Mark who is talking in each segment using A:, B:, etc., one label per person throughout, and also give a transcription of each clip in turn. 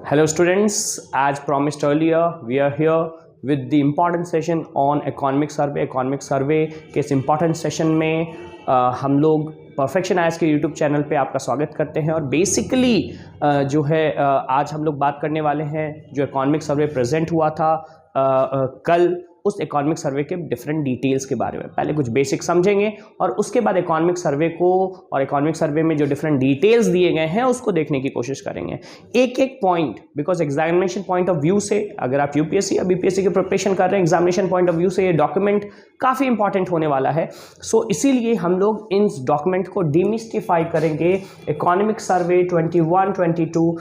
A: Hello students, as promised earlier, we are here with the important session on economic survey. Economic survey के इस important session में हम लोग perfection IAS के YouTube channel पे आपका स्वागत करते हैं और बेसिकली जो है आज हम लोग बात करने वाले हैं जो इकोनॉमिक सर्वे प्रेजेंट हुआ था कल उस इकोनॉमिक सर्वे के डिफरेंट डिटेल्स के बारे में पहले कुछ बेसिक समझेंगे और उसके बाद इकोनॉमिक सर्वे को और इकोनॉमिक सर्वे में जो डिफरेंट डिटेल्स दिए गए हैं उसको देखने की कोशिश करेंगे एक एक point because examination point of view से अगर आप यूपीएससी या बीपीएससी की प्रिपरेशन कर रहे हैं एग्जामिनेशन पॉइंट ऑफ व्यू से ये डॉक्यूमेंट काफ़ी इंपॉर्टेंट होने वाला है। सो इसीलिए हम लोग इन डॉक्यूमेंट को डिमिस्टिफाई करेंगे। इकोनॉमिक सर्वे 21-22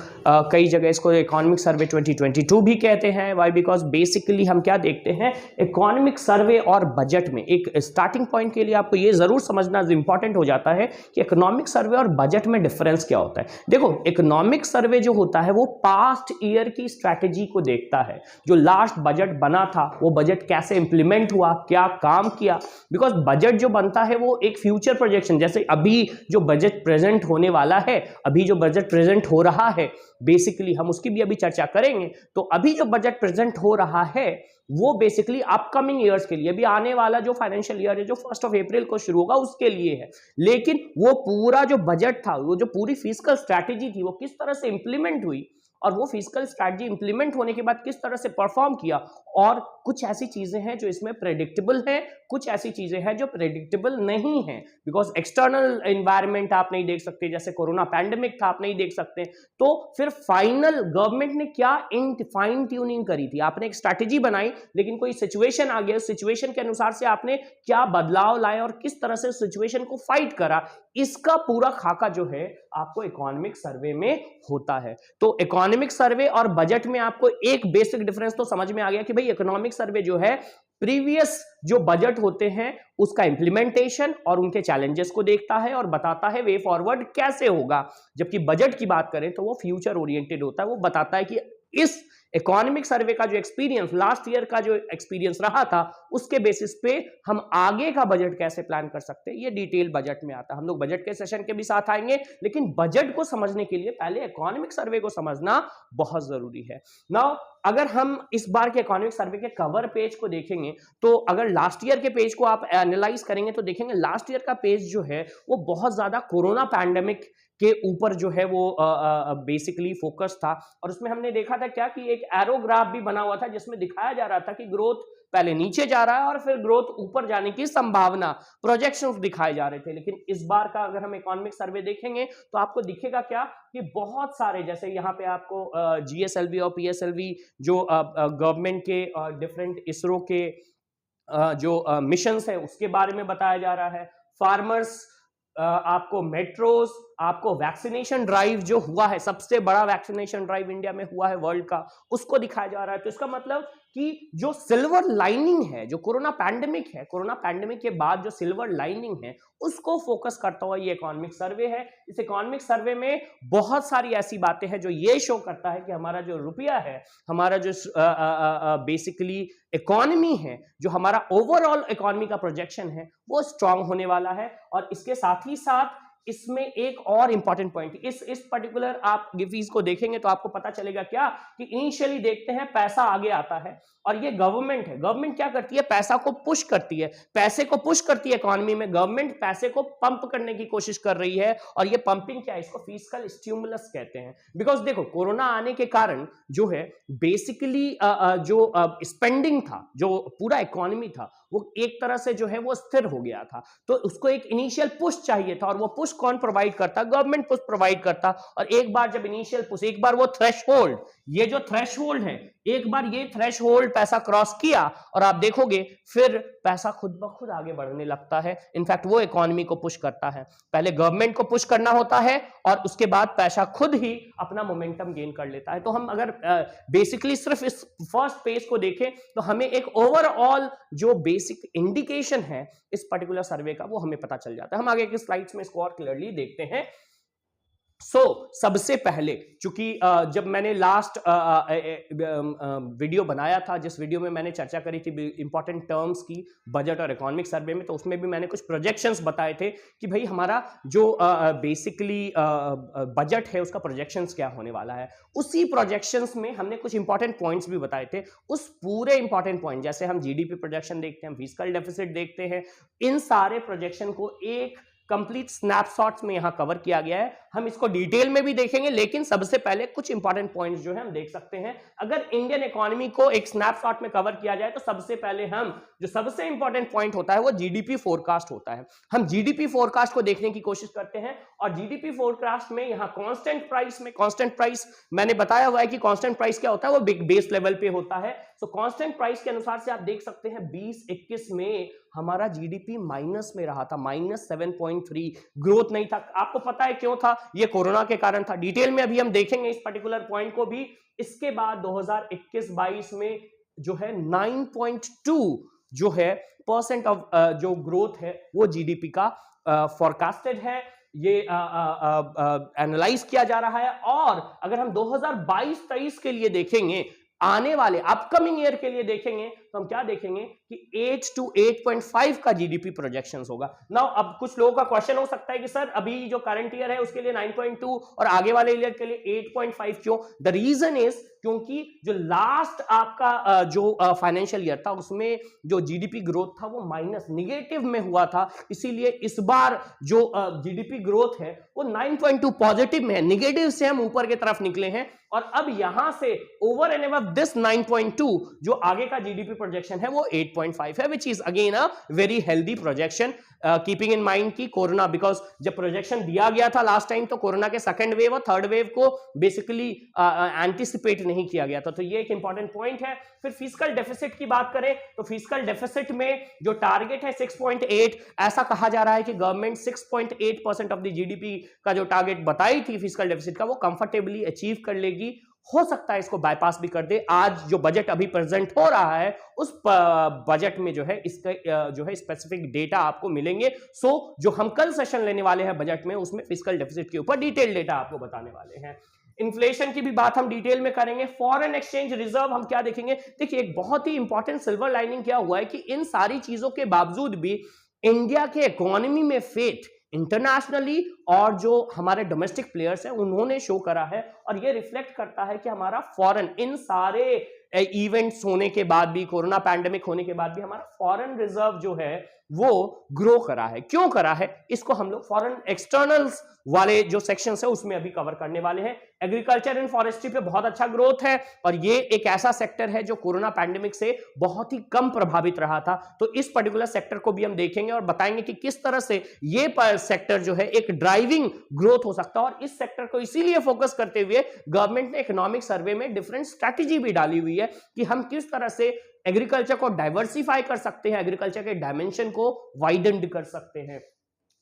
A: कई जगह इसको इकोनॉमिक सर्वे 2022 भी कहते हैं। वाई बिकॉज बेसिकली हम क्या देखते हैं इकोनॉमिक सर्वे और बजट में एक स्टार्टिंग पॉइंट के लिए आपको ये जरूर समझना इंपॉर्टेंट हो जाता है कि इकोनॉमिक सर्वे और बजट में डिफरेंस क्या होता है। देखो इकोनॉमिक सर्वे जो होता है वो पास्ट ईयर की स्ट्रैटेजी को देखता है, जो लास्ट बजट बना था वो बजट कैसे इंप्लीमेंट हुआ, क्या काम किया। बिकॉज बजट जो बनता है वो एक फ्यूचर प्रोजेक्शन, जैसे अभी जो बजट प्रेजेंट होने वाला है, अभी जो बजट प्रेजेंट हो रहा है बेसिकली हम उसकी भी अभी चर्चा करेंगे। तो अभी जो बजट प्रेजेंट हो रहा है वो बेसिकली अपकमिंग ईयर्स के लिए, अभी आने वाला जो फाइनेंशियल ईयर है जो 1 अप्रैल को शुरू होगा उसके लिए है। लेकिन वो पूरा जो बजट था, वो जो पूरी फिस्कल स्ट्रैटेजी थी वो किस तरह से इंप्लीमेंट हुई और वो फिस्कल स्ट्रैटेजी इंप्लीमेंट होने के बाद किस तरह से परफॉर्म किया। और कुछ ऐसी चीजें हैं जो इसमें प्रेडिक्टेबल है, कुछ ऐसी चीजें हैं जो प्रेडिक्टेबल नहीं है। बिकॉज एक्सटर्नल एनवायरनमेंट आप नहीं देख सकते, जैसे कोरोना पैंडेमिक था आप नहीं देख सकते। तो फिर फाइनल गवर्नमेंट ने क्या फाइन ट्यूनिंग करी थी, आपने एक स्ट्रैटेजी बनाई लेकिन कोई सिचुएशन आ गया, सिचुएशन के अनुसार से आपने क्या बदलाव लाए और किस तरह से सिचुएशन को फाइट करा, इसका पूरा खाका जो है आपको इकोनॉमिक सर्वे में होता है। तो इकोनॉमिक सर्वे और बजट में आपको एक बेसिक डिफरेंस तो समझ में आ गया कि भाई इकोनॉमिक सर्वे जो है प्रीवियस जो बजट होते हैं उसका इंप्लीमेंटेशन और उनके चैलेंजेस को देखता है और बताता है वे फॉरवर्ड कैसे होगा। जबकि बजट की बात करें तो वो फ्यूचर ओरिएंटेड होता है, वो बताता है कि इस इकोनॉमिक सर्वे का जो एक्सपीरियंस लास्ट ईयर का जो एक्सपीरियंस रहा था उसके बेसिस पे हम आगे का बजट कैसे प्लान कर सकते हैं, ये डिटेल बजट में आता है। हम लोग बजट के सेशन के भी साथ आएंगे, लेकिन बजट को समझने के लिए पहले इकोनॉमिक सर्वे को समझना बहुत जरूरी है। नाउ अगर हम इस बार के इकोनॉमिक सर्वे के कवर पेज को देखेंगे तो अगर लास्ट ईयर के पेज को आप एनालाइज करेंगे तो देखेंगे लास्ट ईयर का पेज जो है वो बहुत ज्यादा कोरोना पैंडेमिक के ऊपर जो है वो बेसिकली फोकस था। और उसमें हमने देखा था क्या कि एक एरोग्राफ भी बना हुआ था जिसमें दिखाया जा रहा था कि ग्रोथ पहले नीचे जा रहा है और फिर ग्रोथ ऊपर जाने की संभावना, प्रोजेक्शंस दिखाए जा रहे थे। लेकिन इस बार का अगर हम इकोनॉमिक सर्वे देखेंगे तो आपको दिखेगा क्या कि बहुत सारे, जैसे यहाँ पे आपको जीएसएलवी और पीएसएलवी जो गवर्नमेंट के डिफरेंट इसरो के जो मिशंस है उसके बारे में बताया जा रहा है। फार्मर्स, आपको मेट्रोस, आपको वैक्सीनेशन ड्राइव जो हुआ है, सबसे बड़ा वैक्सीनेशन ड्राइव इंडिया में हुआ है वर्ल्ड का, उसको दिखाया जा रहा है। तो इसका मतलब कि जो सिल्वर लाइनिंग है, जो कोरोना पैंडेमिक है, कोरोना पैंडेमिक के बाद जो सिल्वर लाइनिंग है उसको फोकस करता हुआ ये इकोनॉमिक सर्वे है। इस इकोनॉमिक सर्वे में बहुत सारी ऐसी बातें हैं जो ये शो करता है कि हमारा जो रुपया है, हमारा जो बेसिकली इकोनॉमी है, जो हमारा ओवरऑल इकोनॉमी का प्रोजेक्शन है वो स्ट्रांग होने वाला है। और इसके साथ ही साथ इसमें एक और इंपॉर्टेंट पॉइंट, इस पर्टिकुलर आप गिफीज को देखेंगे तो आपको पता चलेगा क्या कि इनिशियली देखते हैं पैसा आगे आता है और ये गवर्नमेंट है। गवर्नमेंट क्या करती है, पैसा को पुश करती है, पैसे को पुश करती है इकोनॉमी में। गवर्नमेंट पैसे को पंप करने की कोशिश कर रही है और ये पंपिंग क्या है, इसको फिस्कल स्टिमुलस कहते हैं। बिकॉज देखो कोरोना आने के कारण जो है बेसिकली जो स्पेंडिंग था, जो पूरा इकोनॉमी था वो एक तरह से जो है वो स्थिर हो गया था। तो उसको एक इनिशियल पुश चाहिए था और वो पुश कौन प्रोवाइड करता, गवर्नमेंट पुश प्रोवाइड करता। और एक बार जब इनिशियल पुश, एक बार वो थ्रेशहोल्ड, ये जो थ्रेशहोल्ड है, एक बार ये थ्रेशहोल्ड पैसा क्रॉस किया और आप देखोगे फिर पैसा खुद ब खुद आगे बढ़ने लगता है। इनफैक्ट वो इकोनॉमी को पुश करता है। पहले गवर्नमेंट को पुश करना होता है और उसके बाद पैसा खुद ही अपना मोमेंटम गेन कर लेता है। तो हम अगर बेसिकली सिर्फ इस फर्स्ट पेज को देखें तो हमें एक ओवरऑल जो बेसिक इंडिकेशन है इस पर्टिकुलर सर्वे का वो हमें पता चल जाता है। हम आगे की स्लाइड्स में इसको और क्लियरली देखते हैं। सबसे पहले चूंकि जब मैंने लास्ट वीडियो बनाया था, जिस वीडियो में मैंने चर्चा करी थी इंपॉर्टेंट टर्म्स की बजट और इकोनॉमिक सर्वे में, तो उसमें भी मैंने कुछ प्रोजेक्शंस बताए थे कि भाई हमारा जो बेसिकली बजट है उसका प्रोजेक्शंस क्या होने वाला है। उसी प्रोजेक्शंस में हमने कुछ इंपॉर्टेंट पॉइंट्स भी बताए थे। उस पूरे इंपॉर्टेंट पॉइंट, जैसे हम जीडीपी प्रोजेक्शन देखते हैं, हम फिस्कल डेफिसिट देखते हैं, इन सारे प्रोजेक्शन को एक कंप्लीट स्नैपशॉट्स में यहां कवर किया गया है। हम इसको डिटेल में भी देखेंगे, लेकिन सबसे पहले कुछ इंपॉर्टेंट पॉइंट्स जो है हम देख सकते हैं। अगर इंडियन इकोनॉमी को एक स्नैपशॉट में कवर किया जाए तो सबसे पहले हम जो सबसे इंपॉर्टेंट पॉइंट होता है वो जीडीपी फोरकास्ट होता है। हम जीडीपी फोरकास्ट को देखने की कोशिश करते हैं और जीडीपी फोरकास्ट में यहां कांस्टेंट प्राइस मैंने बताया हुआ है कि कांस्टेंट प्राइस क्या होता है, वो बिग बेस लेवल पे होता है। सो कांस्टेंट प्राइस के अनुसार से आप देख सकते हैं 2021 में हमारा जीडीपी माइनस में रहा था, -7.3, ग्रोथ नहीं था। आपको पता है क्यों था? ये कोरोना के कारण था। डिटेल में अभी हम देखेंगे इस पर्टिकुलर पॉइंट को भी। इसके बाद 2021-22 में जो है 9.2 जो है परसेंट ऑफ जो ग्रोथ है वो जीडीपी का फोरकास्टेड है, ये एनालाइज किया जा रहा है। और अगर हम 2022-23 के लिए देखेंगे, आने वाले अपकमिंग ईयर के लिए देखेंगे, तो हम क्या देखेंगे कि 8 to 8.5 का जीडीपी प्रोजेक्शंस होगा। नाउ अब कुछ लोगों का क्वेश्चन हो सकता है कि सर अभी जो करंट ईयर है उसके लिए 9.2 और आगे वाले ईयर के लिए 8.5 क्यों? द रीजन इज क्योंकि जो लास्ट आपका जो फाइनेंशियल ईयर था उसमें जो जीडीपी ग्रोथ था वो माइनस नेगेटिव में हुआ था, इसीलिए इस बार जो जीडीपी ग्रोथ है वो 9.2 पॉजिटिव में है। नेगेटिव से हम ऊपर की तरफ निकले हैं और अब यहां से ओवर एंड अबव दिस 9.2 जो आगे का जीडीपी प्रोजेक्शन है वो 8.5 है, which is again a very healthy projection, keeping in mind की कोरोना, बिकॉज जब प्रोजेक्शन दिया गया था लास्ट टाइम तो कोरोना के सेकंड वेव और थर्ड वेव को बेसिकली एंटिसिपेट नहीं किया गया था। तो ये एक इंपॉर्टेंट पॉइंट है। फिर फिस्कल डेफिसिट की बात करें तो फिस्कल डेफिसिट में जो टारगेट है 6.8, ऐसा कहा जा रहा है कि गवर्नमेंट 6.8% ऑफ द जीडीपी का जो टारगेट बताई थी फिस्कल डेफिसिट का वो कंफर्टेबली अचीव कर लेगी। हो सकता है इसको बाईपास भी कर दे। आज जो बजट अभी प्रेजेंट हो रहा है उस बजट में जो है इसका जो है स्पेसिफिक डेटा आपको मिलेंगे। सो जो हम कल सेशन लेने वाले हैं बजट में उसमें फिस्कल डेफिसिट के ऊपर डिटेल डेटा आपको बताने वाले हैं। इन्फ्लेशन की भी बात हम डिटेल में करेंगे। फॉरेन एक्सचेंज रिजर्व हम क्या देखेंगे? देखिए एक बहुत ही इंपॉर्टेंट सिल्वर लाइनिंग क्या हुआ है कि इन सारी चीजों के बावजूद भी इंडिया के इकोनॉमी में फेथ इंटरनेशनली और जो हमारे डोमेस्टिक प्लेयर्स हैं उन्होंने शो करा है और ये रिफ्लेक्ट करता है कि हमारा फॉरेन इन सारे इवेंट्स होने के बाद भी, कोरोना पैंडेमिक होने के बाद भी हमारा फॉरेन रिजर्व जो है वो ग्रो करा है। क्यों करा है इसको हम लोग फॉरेन एक्सटर्नल्स वाले जो सेक्शंस है उसमें अभी कवर करने वाले हैं। एग्रीकल्चर एंड फॉरेस्ट्री पे बहुत अच्छा ग्रोथ है और ये एक ऐसा सेक्टर है जो कोरोना पैंडेमिक से बहुत ही कम प्रभावित रहा था। तो इस पर्टिकुलर सेक्टर को भी हम देखेंगे और बताएंगे कि किस तरह से ये सेक्टर जो है एक ड्राइविंग ग्रोथ हो सकता है। और इस सेक्टर को इसीलिए फोकस करते हुए गवर्नमेंट ने इकोनॉमिक सर्वे में डिफरेंट स्ट्रैटेजी भी डाली हुई है कि हम किस तरह से एग्रीकल्चर को डाइवर्सिफाई कर सकते हैं, एग्रीकल्चर के डायमेंशन को वाइडेंड कर सकते हैं।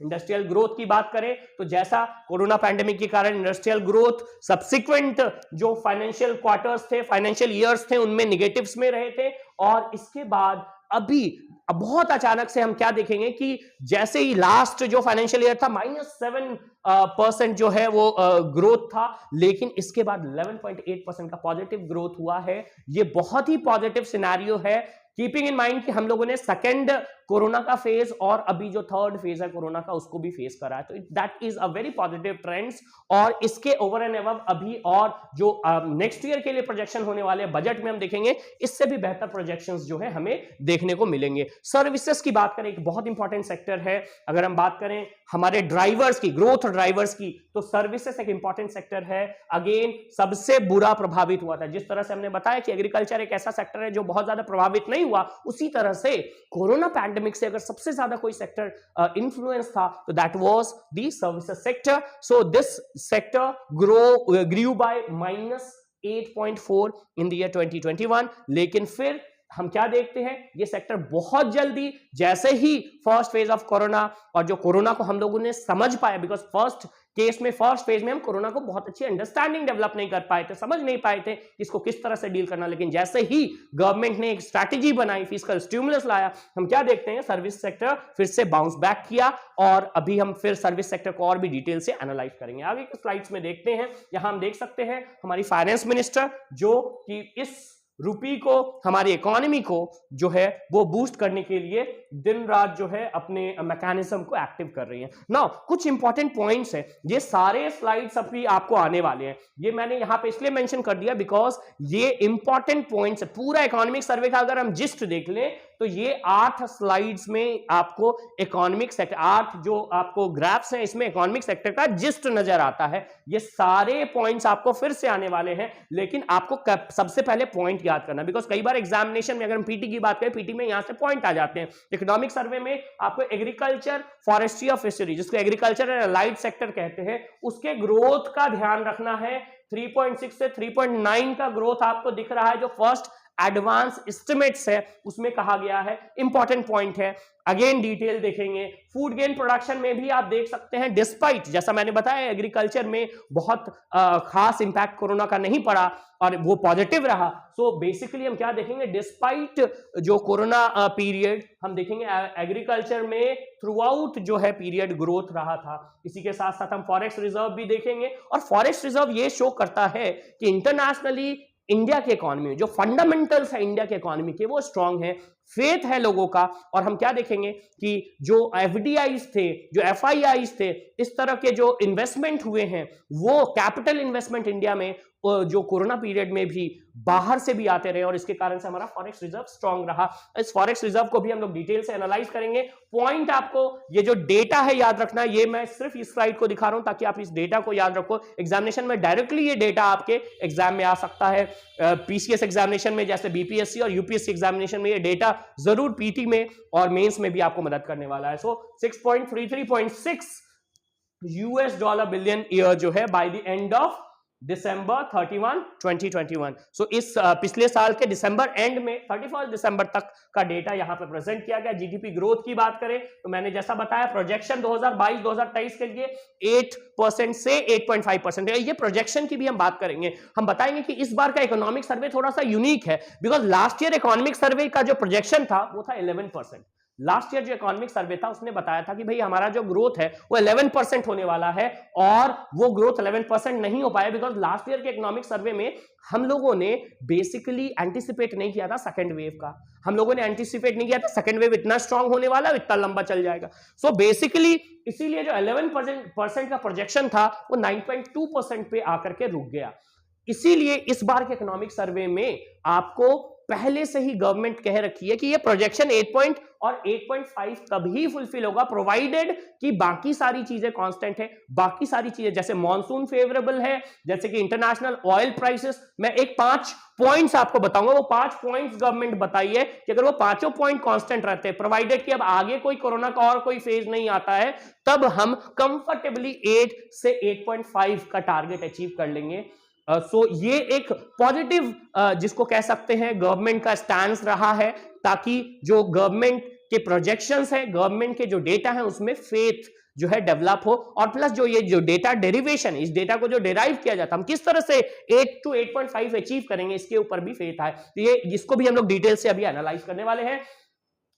A: इंडस्ट्रियल ग्रोथ की बात करें तो जैसा कोरोना पैंडेमिक के कारण इंडस्ट्रियल ग्रोथ सब्सिक्वेंट जो फाइनेंशियल क्वार्टर्स थे, फाइनेंशियल ईयर्स थे, उनमें निगेटिव्स में रहे थे और इसके बाद अभी बहुत अचानक से हम क्या देखेंगे कि जैसे ही लास्ट जो फाइनेंशियल ईयर था -7% जो है वो ग्रोथ था, लेकिन इसके बाद 11.8% का पॉजिटिव ग्रोथ हुआ है। ये बहुत ही पॉजिटिव सिनेरियो है, कीपिंग इन माइंड कि हम लोगों ने सेकेंड कोरोना का फेज और अभी जो थर्ड फेज है कोरोना का उसको भी फेस करा है। तो that is a very positive trends. और इसके ओवर एंड अबव अभी और जो नेक्स्ट ईयर के लिए प्रोजेक्शन होने वाले बजट में हम देखेंगे इससे भी बेहतर प्रोजेक्शंस जो है हमें देखने को मिलेंगे। सर्विसेज की बात करें, एक बहुत इंपॉर्टेंट सेक्टर है। अगर हम बात करें हमारे ड्राइवर्स की, ग्रोथ ड्राइवर्स की, तो सर्विसेज एक इंपॉर्टेंट सेक्टर है। अगेन सबसे बुरा प्रभावित हुआ था, जिस तरह से हमने बताया कि एग्रीकल्चर एक ऐसा सेक्टर है जो बहुत ज्यादा प्रभावित नहीं हुआ, उसी तरह से कोरोना पैंडेमिक से अगर सबसे ज्यादा कोई सेक्टर इन्फ्लुएंस था तो that was the services sector. So this sector grew by -8.4 in the year 2021। लेकिन फिर हम क्या देखते हैं, ये सेक्टर बहुत जल्दी जैसे ही फर्स्ट फेज ऑफ कोरोना और जो कोरोना को हम लोगों ने समझ पाया, बिकॉज फर्स्ट केस में फर्स्ट फेज में हम कोरोना को बहुत अच्छी अंडरस्टैंडिंग डेवलप नहीं कर पाए थे, समझ नहीं पाए थे इसको किस तरह से डील करना। लेकिन जैसे ही गवर्नमेंट ने एक स्ट्रैटेजी बनाई, फिस्कल स्टिमुलस लाया, हम क्या देखते हैं, सर्विस सेक्टर फिर से बाउंस बैक किया। और अभी हम फिर सर्विस सेक्टर को और भी डिटेल से एनालाइज करेंगे। आगे के स्लाइड्स में देखते हैं, यहां हम देख सकते हैं हमारी फाइनेंस मिनिस्टर जो कि इस रुपी को, हमारी इकोनॉमी को जो है वो बूस्ट करने के लिए दिन रात जो है अपने मैकेनिज्म को एक्टिव कर रही है। नाउ कुछ इंपॉर्टेंट पॉइंट्स है, ये सारे स्लाइड्स अभी आपको आने वाले हैं, ये मैंने यहां पे इसलिए मेंशन कर दिया बिकॉज ये इंपॉर्टेंट पॉइंट्स है। पूरा इकोनॉमिक सर्वे का अगर हम जिस्ट देख लें तो ये 8 स्लाइड्स में आपको इकोनॉमिक सेक्टर, 8 जो आपको ग्राफ्स हैं इसमें इकोनॉमिक सेक्टर का जिस्ट नजर आता है। ये सारे पॉइंट्स आपको फिर से आने वाले हैं, लेकिन आपको सबसे पहले पॉइंट याद करना, बिकॉज कई बार एग्जामिनेशन में अगर हम पीटी की बात करें, पीटी में यहां से पॉइंट आ जाते हैं। इकोनॉमिक सर्वे में आपको एग्रीकल्चर, फॉरेस्ट्री और फिशरी, जिसको एग्रीकल्चर एंड अलाइड सेक्टर कहते हैं, उसके ग्रोथ का ध्यान रखना है। 3.6 से 3.9 का ग्रोथ आपको दिख रहा है, जो फर्स्ट एडवांस एस्टिमेट्स है उसमें कहा गया है, इंपॉर्टेंट पॉइंट है। अगेन डिटेल देखेंगे। फूड गेन प्रोडक्शन में भी आप देख सकते हैं, डिस्पाइट जैसा मैंने बताया एग्रीकल्चर में बहुत खास इंपैक्ट कोरोना का नहीं पड़ा और वो पॉजिटिव रहा। सो बेसिकली हम क्या देखेंगे, डिस्पाइट जो कोरोना पीरियड हम देखेंगे एग्रीकल्चर में थ्रू आउट जो है पीरियड ग्रोथ रहा था। इसी के साथ साथ हम फॉरेस्ट रिजर्व भी देखेंगे, और फॉरेस्ट रिजर्व ये शो करता है कि इंटरनेशनली इंडिया की इकोनॉमी में जो फंडामेंटल्स है इंडिया की इकोनॉमी के वो स्ट्रांग है, फेथ है लोगों का। और हम क्या देखेंगे कि जो एफडीआईज थे, जो एफआईआईज थे, इस तरह के जो इन्वेस्टमेंट हुए हैं, वो कैपिटल इन्वेस्टमेंट इंडिया में जो कोरोना पीरियड में भी बाहर से भी आते रहे, और इसके कारण से हमारा फॉरेक्स रिजर्व स्ट्रांग रहा। इस फॉरेक्स रिजर्व को भी हम लोग डिटेल से एनालाइज करेंगे। पॉइंट आपको ये जो डेटा है याद रखना, ये मैं सिर्फ इस स्लाइड को दिखा रहा हूं ताकि आप इस डेटा को याद रखो। एग्जामिनेशन में डायरेक्टली ये डेटा आपके एग्जाम में आ सकता है, पीसीएस एग्जामिनेशन में जैसे बीपीएससी और यूपीएससी एग्जामिनेशन में ये डेटा जरूर पीटी में और मेंस में भी आपको मदद करने वाला है। सो 6.33.6 यूएस डॉलर बिलियन ईयर जो है by the end of December 31, 2021। सो इस पिछले साल के दिसंबर एंड में 31 दिसंबर तक का डेटा यहां पर प्रेजेंट किया गया। जीडीपी ग्रोथ की बात करें तो मैंने जैसा बताया प्रोजेक्शन 2022-2023 के लिए 8% से 8.5% है। ये प्रोजेक्शन की भी हम बात करेंगे। हम बताएंगे कि इस बार का इकोनॉमिक सर्वे थोड़ा सा यूनिक है, बिकॉज लास्ट ईयर इकोनॉमिक सर्वे का जो प्रोजेक्शन था वो था 11%। लास्ट ईयर जो इकोनॉमिक सर्वे था उसने बताया था कि भाई हमारा जो ग्रोथ है वो 11% होने वाला है, और वो ग्रोथ 11% नहीं हो पाया बिकॉज लास्ट ईयर के इकोनॉमिक सर्वे में हम लोगों ने बेसिकली एंटिसिपेट नहीं किया था सेकंड वेव का। हम लोगों ने एंटिसिपेट नहीं किया था सेकंड वेव इतना स्ट्रांग होने वाला है, इतना लंबा चल जाएगा। सो बेसिकली इसीलिए जो 11% का प्रोजेक्शन था वो 9.2% पे आकर के रुक गया। इसीलिए इस बार के इकोनॉमिक सर्वे में आपको पहले से ही गवर्नमेंट कह रखी है कि ये प्रोजेक्शन 8 और 8.5 तभी फुलफिल होगा प्रोवाइडेड कि बाकी सारी चीजें कांस्टेंट है। बाकी सारी चीजें जैसे मॉनसून फेवरेबल है, जैसे कि इंटरनेशनल ऑयल प्राइसेस, मैं एक 5 पॉइंट्स आपको बताऊंगा, वो 5 पॉइंट्स गवर्नमेंट बताइए कि अगर वो पांचों पॉइंट कांस्टेंट रहते हैं, प्रोवाइडेड कि अब आगे कोई कोरोना का और कोई फेज नहीं आता है, तब हम कंफर्टेबली 8 से 8.5 का टारगेट अचीव कर लेंगे। सो ये एक पॉजिटिव जिसको कह सकते हैं गवर्नमेंट का स्टैंड रहा है, ताकि जो गवर्नमेंट के प्रोजेक्शंस है, गवर्नमेंट के जो डेटा है उसमें फेथ जो है डेवलप हो, और प्लस जो ये जो डेटा डेरिवेशन, इस डेटा को जो डेराइव किया जाता है, हम किस तरह से 8 to 8.5 अचीव करेंगे इसके ऊपर भी फेथ है। तो ये जिसको भी हम लोग डिटेल से अभी एनालाइज करने वाले हैं।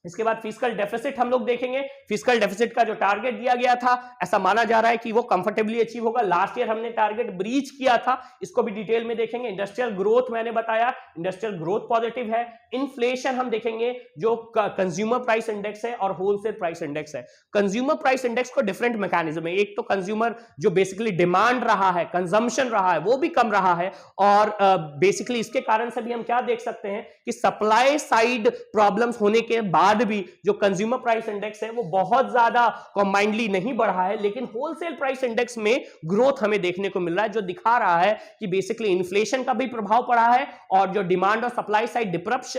A: इसके बाद फिस्कल डेफिसिट हम लोग देखेंगे। फिस्कल डेफिसिट का जो टारगेट दिया गया था, ऐसा माना जा रहा है कि वो कंफर्टेबली अचीव होगा। लास्ट ईयर हमने टारगेट ब्रीच किया था, इसको भी डिटेल में देखेंगे। इंडस्ट्रियल ग्रोथ मैंने बताया, इंडस्ट्रियल ग्रोथ पॉजिटिव है। इन्फ्लेशन हम देखेंगे, जो कंज्यूमर प्राइस इंडेक्स है और होलसेल प्राइस इंडेक्स है। कंज्यूमर प्राइस इंडेक्स को डिफरेंट मैकेनिज्म है, एक तो कंज्यूमर जो बेसिकली डिमांड रहा है, कंजम्पशन रहा है, वो भी कम रहा है, और बेसिकली इसके कारण से भी हम क्या देख सकते हैं कि सप्लाई साइड प्रॉब्लम्स होने के बाद भी जो कंज्यूमर प्राइस इंडेक्स है वो बहुत ज्यादा कंबाइंडली नहीं बढ़ा है, लेकिन होलसेल प्राइस इंडेक्स में ग्रोथ हमें देखने को मिल रहा है, जो दिखा रहा है कि बेसिकली इन्फ्लेशन का भी प्रभाव पड़ा है, और जो डिमांड और सप्लाई साइड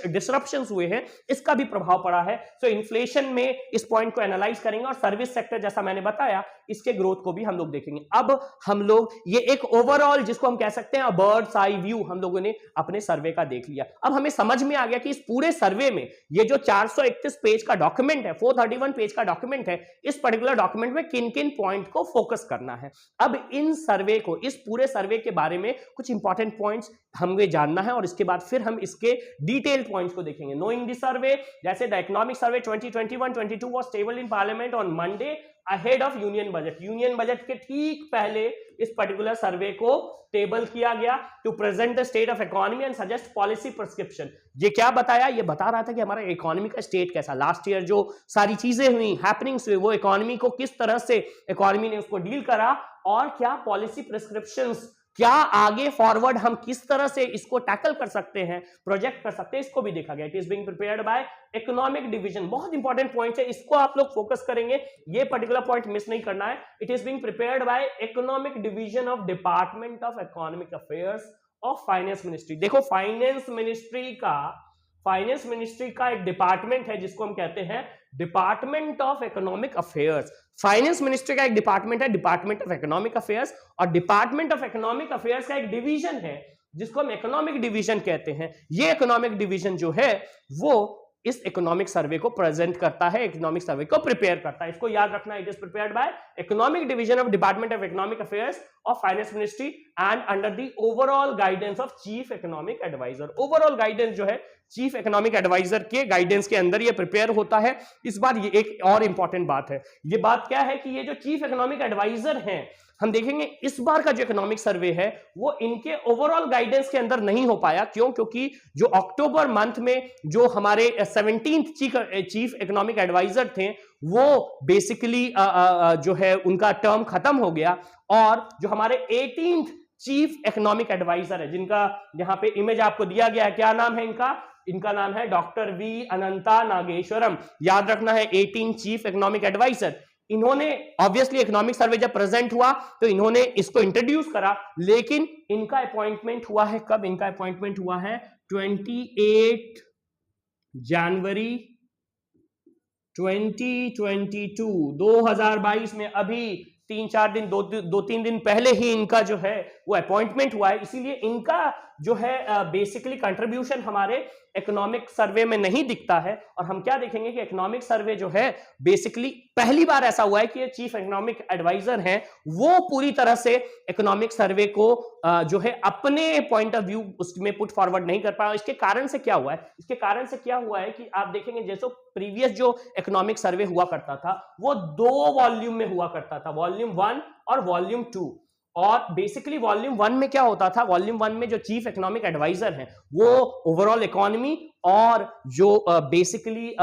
A: डिसरप्शंस हुए हैं इसका भी प्रभाव पड़ा है। सो इन्फ्लेशन में इस पॉइंट को एनालाइज करेंगे, और सर्विस सेक्टर जैसा मैंने बताया इसके ग्रोथ को भी हम लोग देखेंगे। अब हम लोग ये एक ओवरऑल जिसको हम कह सकते हैं बर्ड्स आई व्यू हम लोगों ने अपने सर्वे का देख लिया। अब हमें समझ में आ गया कि इस पूरे सर्वे में ये जो 431 पेज का डॉक्यूमेंट है, 431 पेज का डॉक्यूमेंट है। इस पर्टिकुलर डॉक्यूमेंट में किन किन पॉइंट को फोकस करना है। अब इन सर्वे को, इस पूरे सर्वे के बारे में कुछ इंपॉर्टेंट पॉइंट्स हमें जानना है और इसके बाद फिर हम इसके डिटेल पॉइंट्स को देखेंगे। नोइंग द सर्वे, जैसे the economic survey 2021-22 was tabled in parliament on Monday ahead of union budget. Union budget के ठीक पहले इस पर्टिकुलर सर्वे को टेबल किया गया to present the state of economy and suggest policy prescription. ये क्या बताया? ये बता रहा था कि हमारा इकोनॉमी का स्टेट कैसा, लास्ट ईयर जो सारी चीजें हुई, हैपनिंग्स हुई, वो इकोनॉमी को किस तरह से इकोनॉमी ने उसको डील करा और क्या पॉलिसी प्रिस्क्रिप्शंस, क्या आगे फॉरवर्ड हम किस तरह से इसको टैकल कर सकते हैं, प्रोजेक्ट कर सकते हैं, इसको भी देखा गया। It is being prepared by economic division. बहुत इंपॉर्टेंट पॉइंट है, इसको आप लोग फोकस करेंगे, ये पर्टिकुलर पॉइंट मिस नहीं करना है। It is being prepared by economic division of department of economic affairs of finance ministry. देखो फाइनेंस मिनिस्ट्री का एक डिपार्टमेंट है जिसको हम कहते हैं department of economic affairs. Finance ministry का एक डिपार्टमेंट है डिपार्टमेंट ऑफ इकोनॉमिक अफेयर्स, और डिपार्टमेंट ऑफ इकोनॉमिक अफेयर्स का एक डिवीजन है जिसको हम इकोनॉमिक डिवीजन कहते हैं। ये इकोनॉमिक डिवीजन जो है वो इस इकोनॉमिक सर्वे को प्रेजेंट करता है, इकोनॉमिक सर्वे को प्रिपेयर करता है। इसको याद रखना, it is prepared by economic division of department of economic affairs of finance ministry and under the overall guidance of chief economic adviser. Overall guidance जो है चीफ इकोनॉमिक एडवाइजर के गाइडेंस के अंदर ये प्रिपेयर होता है। इस बार ये एक और इंपॉर्टेंट बात है, ये बात क्या है कि ये जो चीफ इकोनॉमिक एडवाइजर हैं, हम देखेंगे इस बार का जो इकोनॉमिक सर्वे है वो इनके ओवरऑल गाइडेंस के अंदर नहीं हो पाया। क्यों? क्योंकि जो अक्टूबर मंथ में जो हमारे 17th चीफ इकोनॉमिक एडवाइजर थे वो बेसिकली जो है उनका टर्म खत्म हो गया, और जो हमारे 18th चीफ इकोनॉमिक एडवाइजर है, जिनका यहां पे इमेज आपको दिया गया है, क्या नाम है इनका नाम है डॉक्टर वी अनंता नागेश्वरम। याद रखना है 18 चीफ इकोनॉमिक एडवाइजर। इन्होंने ऑब्वियसली इकोनॉमिक सर्वे जब प्रेजेंट हुआ तो इन्होंने इसको इंट्रोड्यूस करा, लेकिन इनका अपॉइंटमेंट हुआ है कब? इनका अपॉइंटमेंट हुआ है 28 जनवरी 2022 में। अभी 3-4 दिन, 2-3 दिन पहले ही इनका जो है वो अपॉइंटमेंट हुआ है। इसीलिए इनका जो है बेसिकली कंट्रीब्यूशन हमारे इकोनॉमिक सर्वे में नहीं दिखता है। और हम क्या देखेंगे कि इकोनॉमिक सर्वे जो है बेसिकली पहली बार ऐसा हुआ है कि ये चीफ इकोनॉमिक एडवाइजर हैं, वो पूरी तरह से इकोनॉमिक सर्वे को जो है अपने पॉइंट ऑफ व्यू उसमें पुट फॉरवर्ड नहीं कर पाया। इसके कारण से क्या हुआ है? इसके कारण से क्या हुआ है कि आप देखेंगे जैसे प्रीवियस जो इकोनॉमिक सर्वे हुआ करता था वो 2 वॉल्यूम में हुआ करता था, वॉल्यूम 1 और वॉल्यूम 2। और बेसिकली वॉल्यूम 1 में क्या होता था? वॉल्यूम 1 में जो चीफ इकोनॉमिक एडवाइजर हैं वो ओवरऑल इकोनॉमी और जो बेसिकली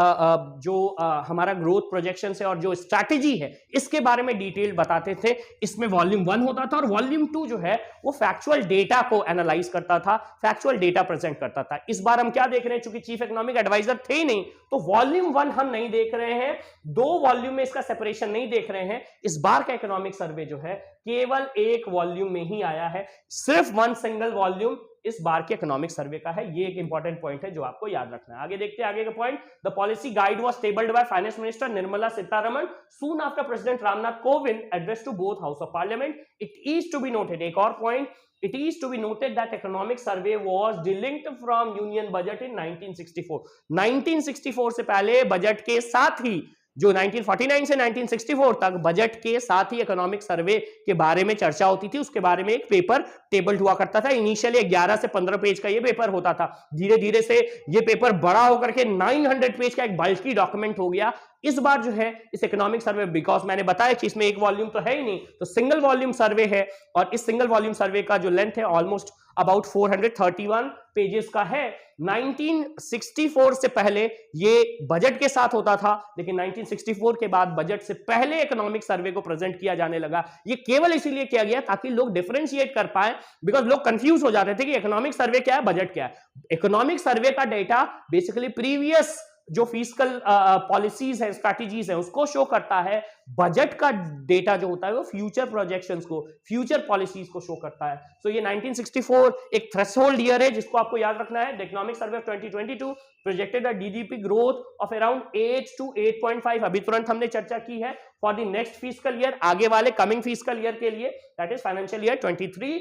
A: जो हमारा ग्रोथ प्रोजेक्शन है और जो स्ट्रैटेजी है इसके बारे में डिटेल बताते थे। इसमें वॉल्यूम 1 होता था, और वॉल्यूम 2 जो है वो फैक्चुअल डेटा को एनालाइज करता था, फैक्चुअल डेटा प्रेजेंट करता था। इस बार हम क्या देख रहे हैं? चूंकि चीफ इकोनॉमिक एडवाइजर थे नहीं तो वॉल्यूम 1 हम नहीं देख रहे हैं, 2 वॉल्यूम में इसका सेपरेशन नहीं देख रहे हैं। इस बार का इकोनॉमिक सर्वे जो है केवल 1 वॉल्यूम में ही आया है, सिर्फ 1 सिंगल वॉल्यूम इस बार के इकोनॉमिक सर्वे का है। ये एक इंपॉर्टेंट पॉइंट है जो आपको याद रखना है। आगे देखते हैं आगे का point. The policy guide was tabled by finance minister Nirmala Sitharaman soon after president Ramnath Kovind address to both house of parliament. It is to be noted, एक और point, it is to be noted that economic survey was delinked from union budget in 1964। 1964 से पहले budget के साथ ही, जो 1949 से 1964 तक budget के साथ ही इकोनॉमिक सर्वे के बारे में चर्चा होती थी, उसके बारे में एक पेपर टेबल हुआ करता था। इनिशियली 11 से 15 पेज का ये पेपर होता था, धीरे धीरे से ये पेपर बड़ा होकर के 900 पेज का एक बल्कि डॉक्यूमेंट हो गया। इस बार जो है इस इकोनॉमिक सर्वे, बिकॉज मैंने बताया कि इसमें 1 वॉल्यूम तो है ही नहीं, तो सिंगल वॉल्यूम सर्वे है, और इस सिंगल वॉल्यूम सर्वे का जो लेंथ है ऑलमोस्ट अबाउट 431 पेजेस का है। 1964 से पहले ये बजट के साथ होता था, लेकिन 1964 के बाद बजट से पहले इकोनॉमिक सर्वे को प्रेजेंट किया जाने लगा। ये केवल इसीलिए किया गया ताकि लोग डिफरेंशिएट कर पाए, बिकॉज लोग कंफ्यूज हो जाते थे कि इकोनॉमिक सर्वे क्या है, बजट क्या है। इकोनॉमिक सर्वे का डेटा बेसिकली प्रीवियस जो फिस्कल पॉलिसीज है, स्ट्रैटेजीज है, उसको शो करता है। बजट का डेटा जो होता है वो फ्यूचर प्रोजेक्शंस को, फ्यूचर पॉलिसीज को शो करता है। सो ये 1964 एक थ्रेशोल्ड ईयर है जिसको आपको याद रखना है। The economic survey of 2022 projected a GDP growth of around 8 to 8.5। अभी तुरंत हमने चर्चा की है for the next fiscal year, आगे वाले कमिंग फिस्कल ईयर के लिए, that is financial year 23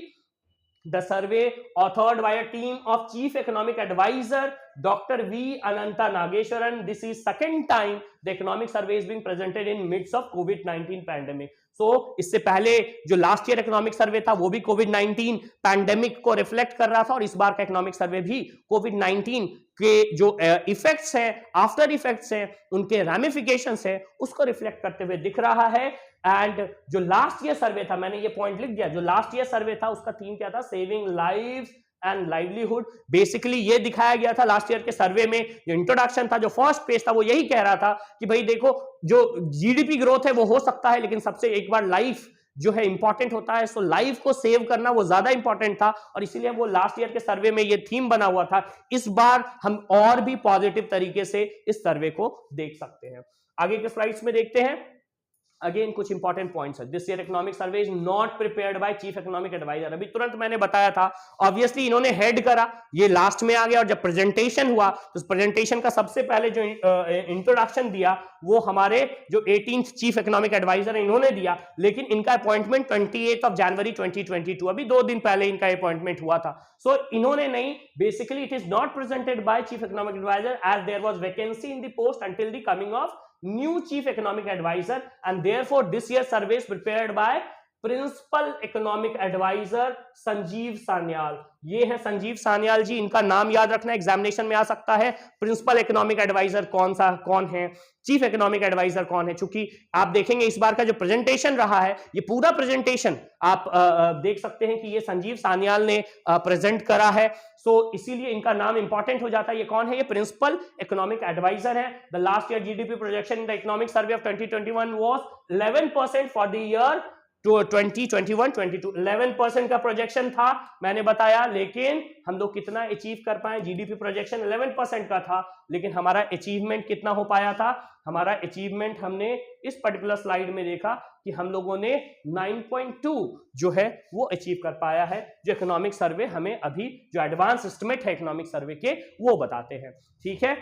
A: The survey authored by a team of Chief Economic Advisor Dr. V. Ananta Nageshwaran. This is second time the economic survey is being presented in midst of COVID-19 pandemic. So इससे पहले जो last year economic सर्वे था वो भी कोविड-19 pandemic को reflect कर रहा था और इस बार का इकोनॉमिक सर्वे भी कोविड-19 के जो इफेक्ट्स हैं, आफ्टर इफेक्ट्स हैं, उनके रैमिफिकेशंस हैं, उसको रिफ्लेक्ट करते हुए दिख रहा है। एंड जो लास्ट ईयर सर्वे था, मैंने ये पॉइंट लिख दिया, जो लास्ट ईयर सर्वे था उसका थीम क्या था? Saving lives and livelihood. Basically ये दिखाया गया था लास्ट ईयर के सर्वे में, जो इंट्रोडक्शन था, जो फर्स्ट पेज था, वो यही कह रहा था कि भाई देखो, जो जीडीपी ग्रोथ है वो हो सकता है, लेकिन सबसे एक बार लाइफ जो है इंपॉर्टेंट होता है। सो लाइफ को सेव करना वो ज्यादा इंपॉर्टेंट था और इसीलिए वो लास्ट ईयर के सर्वे में ये थीम बना हुआ था। इस बार हम और भी पॉजिटिव तरीके से इस सर्वे को देख सकते हैं। आगे के स्लाइड्स में देखते हैं। अगेन कुछ इंपॉर्टेंट पॉइंट्स है। This year economic survey is not prepared by chief economic adviser. अभी तुरंत मैंने बताया था, ऑब्वियसली इन्होंने हेड करा, ये लास्ट में आ गया, और जब प्रेजेंटेशन हुआ तो प्रेजेंटेशन का सबसे पहले जो इंट्रोडक्शन दिया वो हमारे जो 18th चीफ इकोनॉमिक एडवाइजर इन्होंने दिया, लेकिन इनका अपॉइंटमेंट 28 जनवरी 2022, अभी 2 दिन पहले इनका अपॉइंटमेंट हुआ था। सो इन्होंने नहीं, basically it is not presented by chief economic adviser as there was vacancy in the post until the coming of new chief economic advisor, and therefore this year's survey is prepared by principal economic adviser Sanjeev Sanyal. ये है संजीव सान्याल जी, इनका नाम याद रखना, examination में आ सकता है। Principal economic adviser कौन है, चीफ इकोनॉमिक एडवाइजर कौन है? चूंकि आप देखेंगे इस बार का जो प्रेजेंटेशन रहा है, ये पूरा प्रेजेंटेशन आप देख सकते हैं कि ये संजीव सान्याल ने प्रेजेंट करा है। सो इसीलिए इनका नाम इंपॉर्टेंट हो जाता है। ये कौन है? ये प्रिंसिपल इकोनॉमिक एडवाइजर है। The last year GDP projection in the economic survey of 2021 was 11% for the year 2021-22। 11% का प्रोजेक्शन था, मैंने बताया, लेकिन हम लोग कितना अचीव कर पाए? जीडीपी प्रोजेक्शन 11% का था, लेकिन हमारा अचीवमेंट कितना हो पाया था? हमारा अचीवमेंट हमने इस पर्टिकुलर स्लाइड में देखा कि हम लोगों ने 9.2 जो है वो अचीव कर पाया है, जो इकोनॉमिक सर्वे हमें अभी जो एडवांस एस्टिमेट है इकोनॉमिक सर्वे के वो बताते हैं। ठीक है,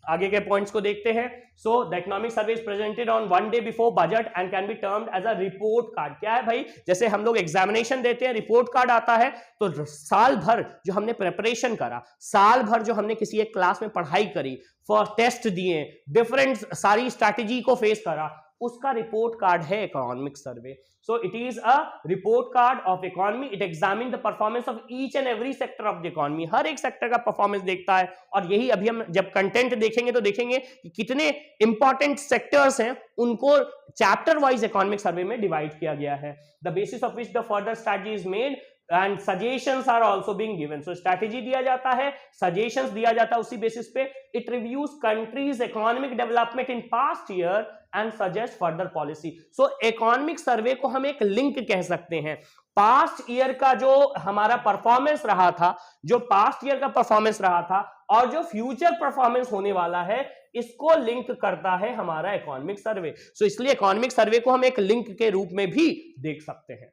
A: आगे के पॉइंट्स को देखते हैं। So the economic survey is presented on 1 day before budget and can be termed as a report card. क्या है भाई? जैसे हम लोग एग्जामिनेशन देते हैं, रिपोर्ट कार्ड आता है, तो साल भर जो हमने प्रिपरेशन करा, साल भर जो हमने किसी एक क्लास में पढ़ाई करी, फर्स्ट टेस्ट दिए, डिफरेंट सारी स्ट्रैटेजी को फेस करा, उसका रिपोर्ट कार्ड है economic survey. So it is a report card of economy. It examine the performance of each and every sector of the economy. हर एक सेक्टर का परफॉर्मेंस देखता है, और यही अभी हम जब कंटेंट देखेंगे तो देखेंगे कि कितने इंपॉर्टेंट सेक्टर्स हैं, उनको चैप्टर वाइज इकोनॉमिक सर्वे में डिवाइड किया गया है। The basis of which the further strategy is made and suggestions are also being given. So strategy दिया जाता है, सजेशंस दिया जाता है, उसी बेसिस पे it reviews countries economic development in past year and suggest further policy. So economic survey को हम एक लिंक कह सकते हैं। पास्ट ईयर का जो हमारा परफॉर्मेंस रहा था, जो पास्ट ईयर का परफॉर्मेंस रहा था, और जो फ्यूचर परफॉर्मेंस होने वाला है, इसको लिंक करता है हमारा इकोनॉमिक सर्वे। सो इसलिए इकोनॉमिक सर्वे को हम एक लिंक के रूप में भी देख सकते हैं।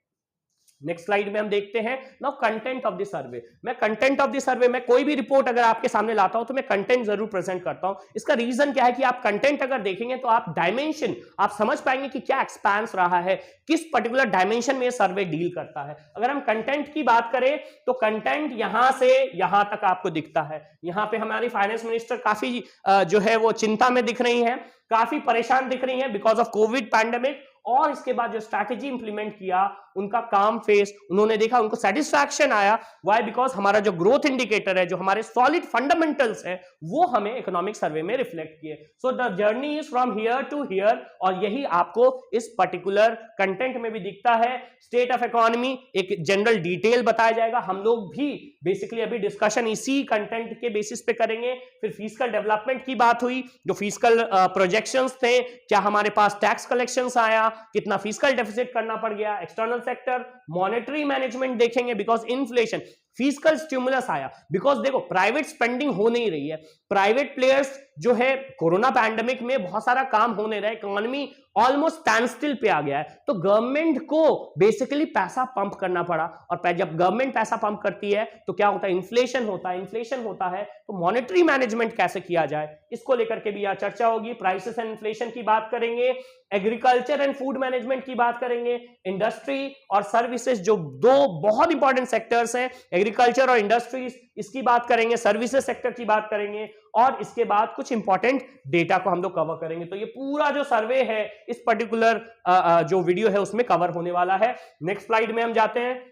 A: नेक्स्ट स्लाइड में हम देखते हैं now content of the survey. मैं कंटेंट ऑफ द सर्वे में कोई भी रिपोर्ट अगर आपके सामने लाता हूं तो मैं कंटेंट जरूर प्रेजेंट करता हूं। इसका रीजन क्या है कि आप कंटेंट अगर देखेंगे तो आप डायमेंशन आप समझ पाएंगे कि क्या एक्सपेंस रहा है, किस पर्टिकुलर डायमेंशन में सर्वे डील करता है। अगर हम कंटेंट की बात करें तो कंटेंट यहां से यहां तक आपको दिखता है। यहां पे हमारी फाइनेंस मिनिस्टर काफी जो है वो चिंता में दिख रही है, काफी परेशान दिख रही है बिकॉज ऑफ कोविड पैंडेमिक। और इसके बाद जो स्ट्रैटेजी इंप्लीमेंट किया, उनका काम फेस, उन्होंने देखा, उनको सेटिस्फैक्शन आया। व्हाई? बिकॉज हमारा जो ग्रोथ इंडिकेटर है, जो हमारे सॉलिड फंडामेंटल्स है, वो हमें इकोनॉमिक सर्वे में रिफ्लेक्ट किए। So the journey is from here to here, और यही आपको इस पर्टिकुलर कंटेंट में भी दिखता है। स्टेट ऑफ इकोनॉमी एक जनरल डिटेल बताया जाएगा। हम लोग भी बेसिकली अभी डिस्कशन इसी कंटेंट के बेसिस पे करेंगे। फिर फिस्कल डेवलपमेंट की बात हुई, जो फिस्कल प्रोजेक्शंस थे, क्या हमारे पास टैक्स कलेक्शंस आया, कितना फिस्कल डेफिसिट करना पड़ गया, एक्सटर्नल सेक्टर, मॉनेटरी मैनेजमेंट देखेंगे बिकॉज इन्फ्लेशन, फिस्कल स्टिमुलस आया बिकॉज देखो प्राइवेट स्पेंडिंग हो नहीं रही है, प्राइवेट प्लेयर्स जो है कोरोना पैंडेमिक में बहुत सारा काम होने रहा है, इकोनॉमी ऑलमोस्ट स्टैंड स्टिल पे आ गया है। तो गवर्नमेंट को बेसिकली पैसा पंप करना पड़ा, और जब गवर्नमेंट पैसा पंप करती है तो क्या होता है, इन्फ्लेशन होता है। इन्फ्लेशन होता है तो मॉनेटरी मैनेजमेंट कैसे किया जाए, इसको लेकर के भी यहां चर्चा होगी। प्राइसेस एंड इन्फ्लेशन की बात करेंगे, एग्रीकल्चर एंड फूड मैनेजमेंट की बात करेंगे, इंडस्ट्री और सर्विसेज, जो दो बहुत इंपॉर्टेंट सेक्टर्स हैं, एग्रीकल्चर और इंडस्ट्रीज, इसकी बात करेंगे, सर्विसेज सेक्टर की बात करेंगे, और इसके बाद कुछ इंपॉर्टेंट डेटा को हम लोग कवर करेंगे। तो ये पूरा जो सर्वे है इस पर्टिकुलर जो वीडियो है उसमें कवर होने वाला है। नेक्स्ट स्लाइड में हम जाते हैं।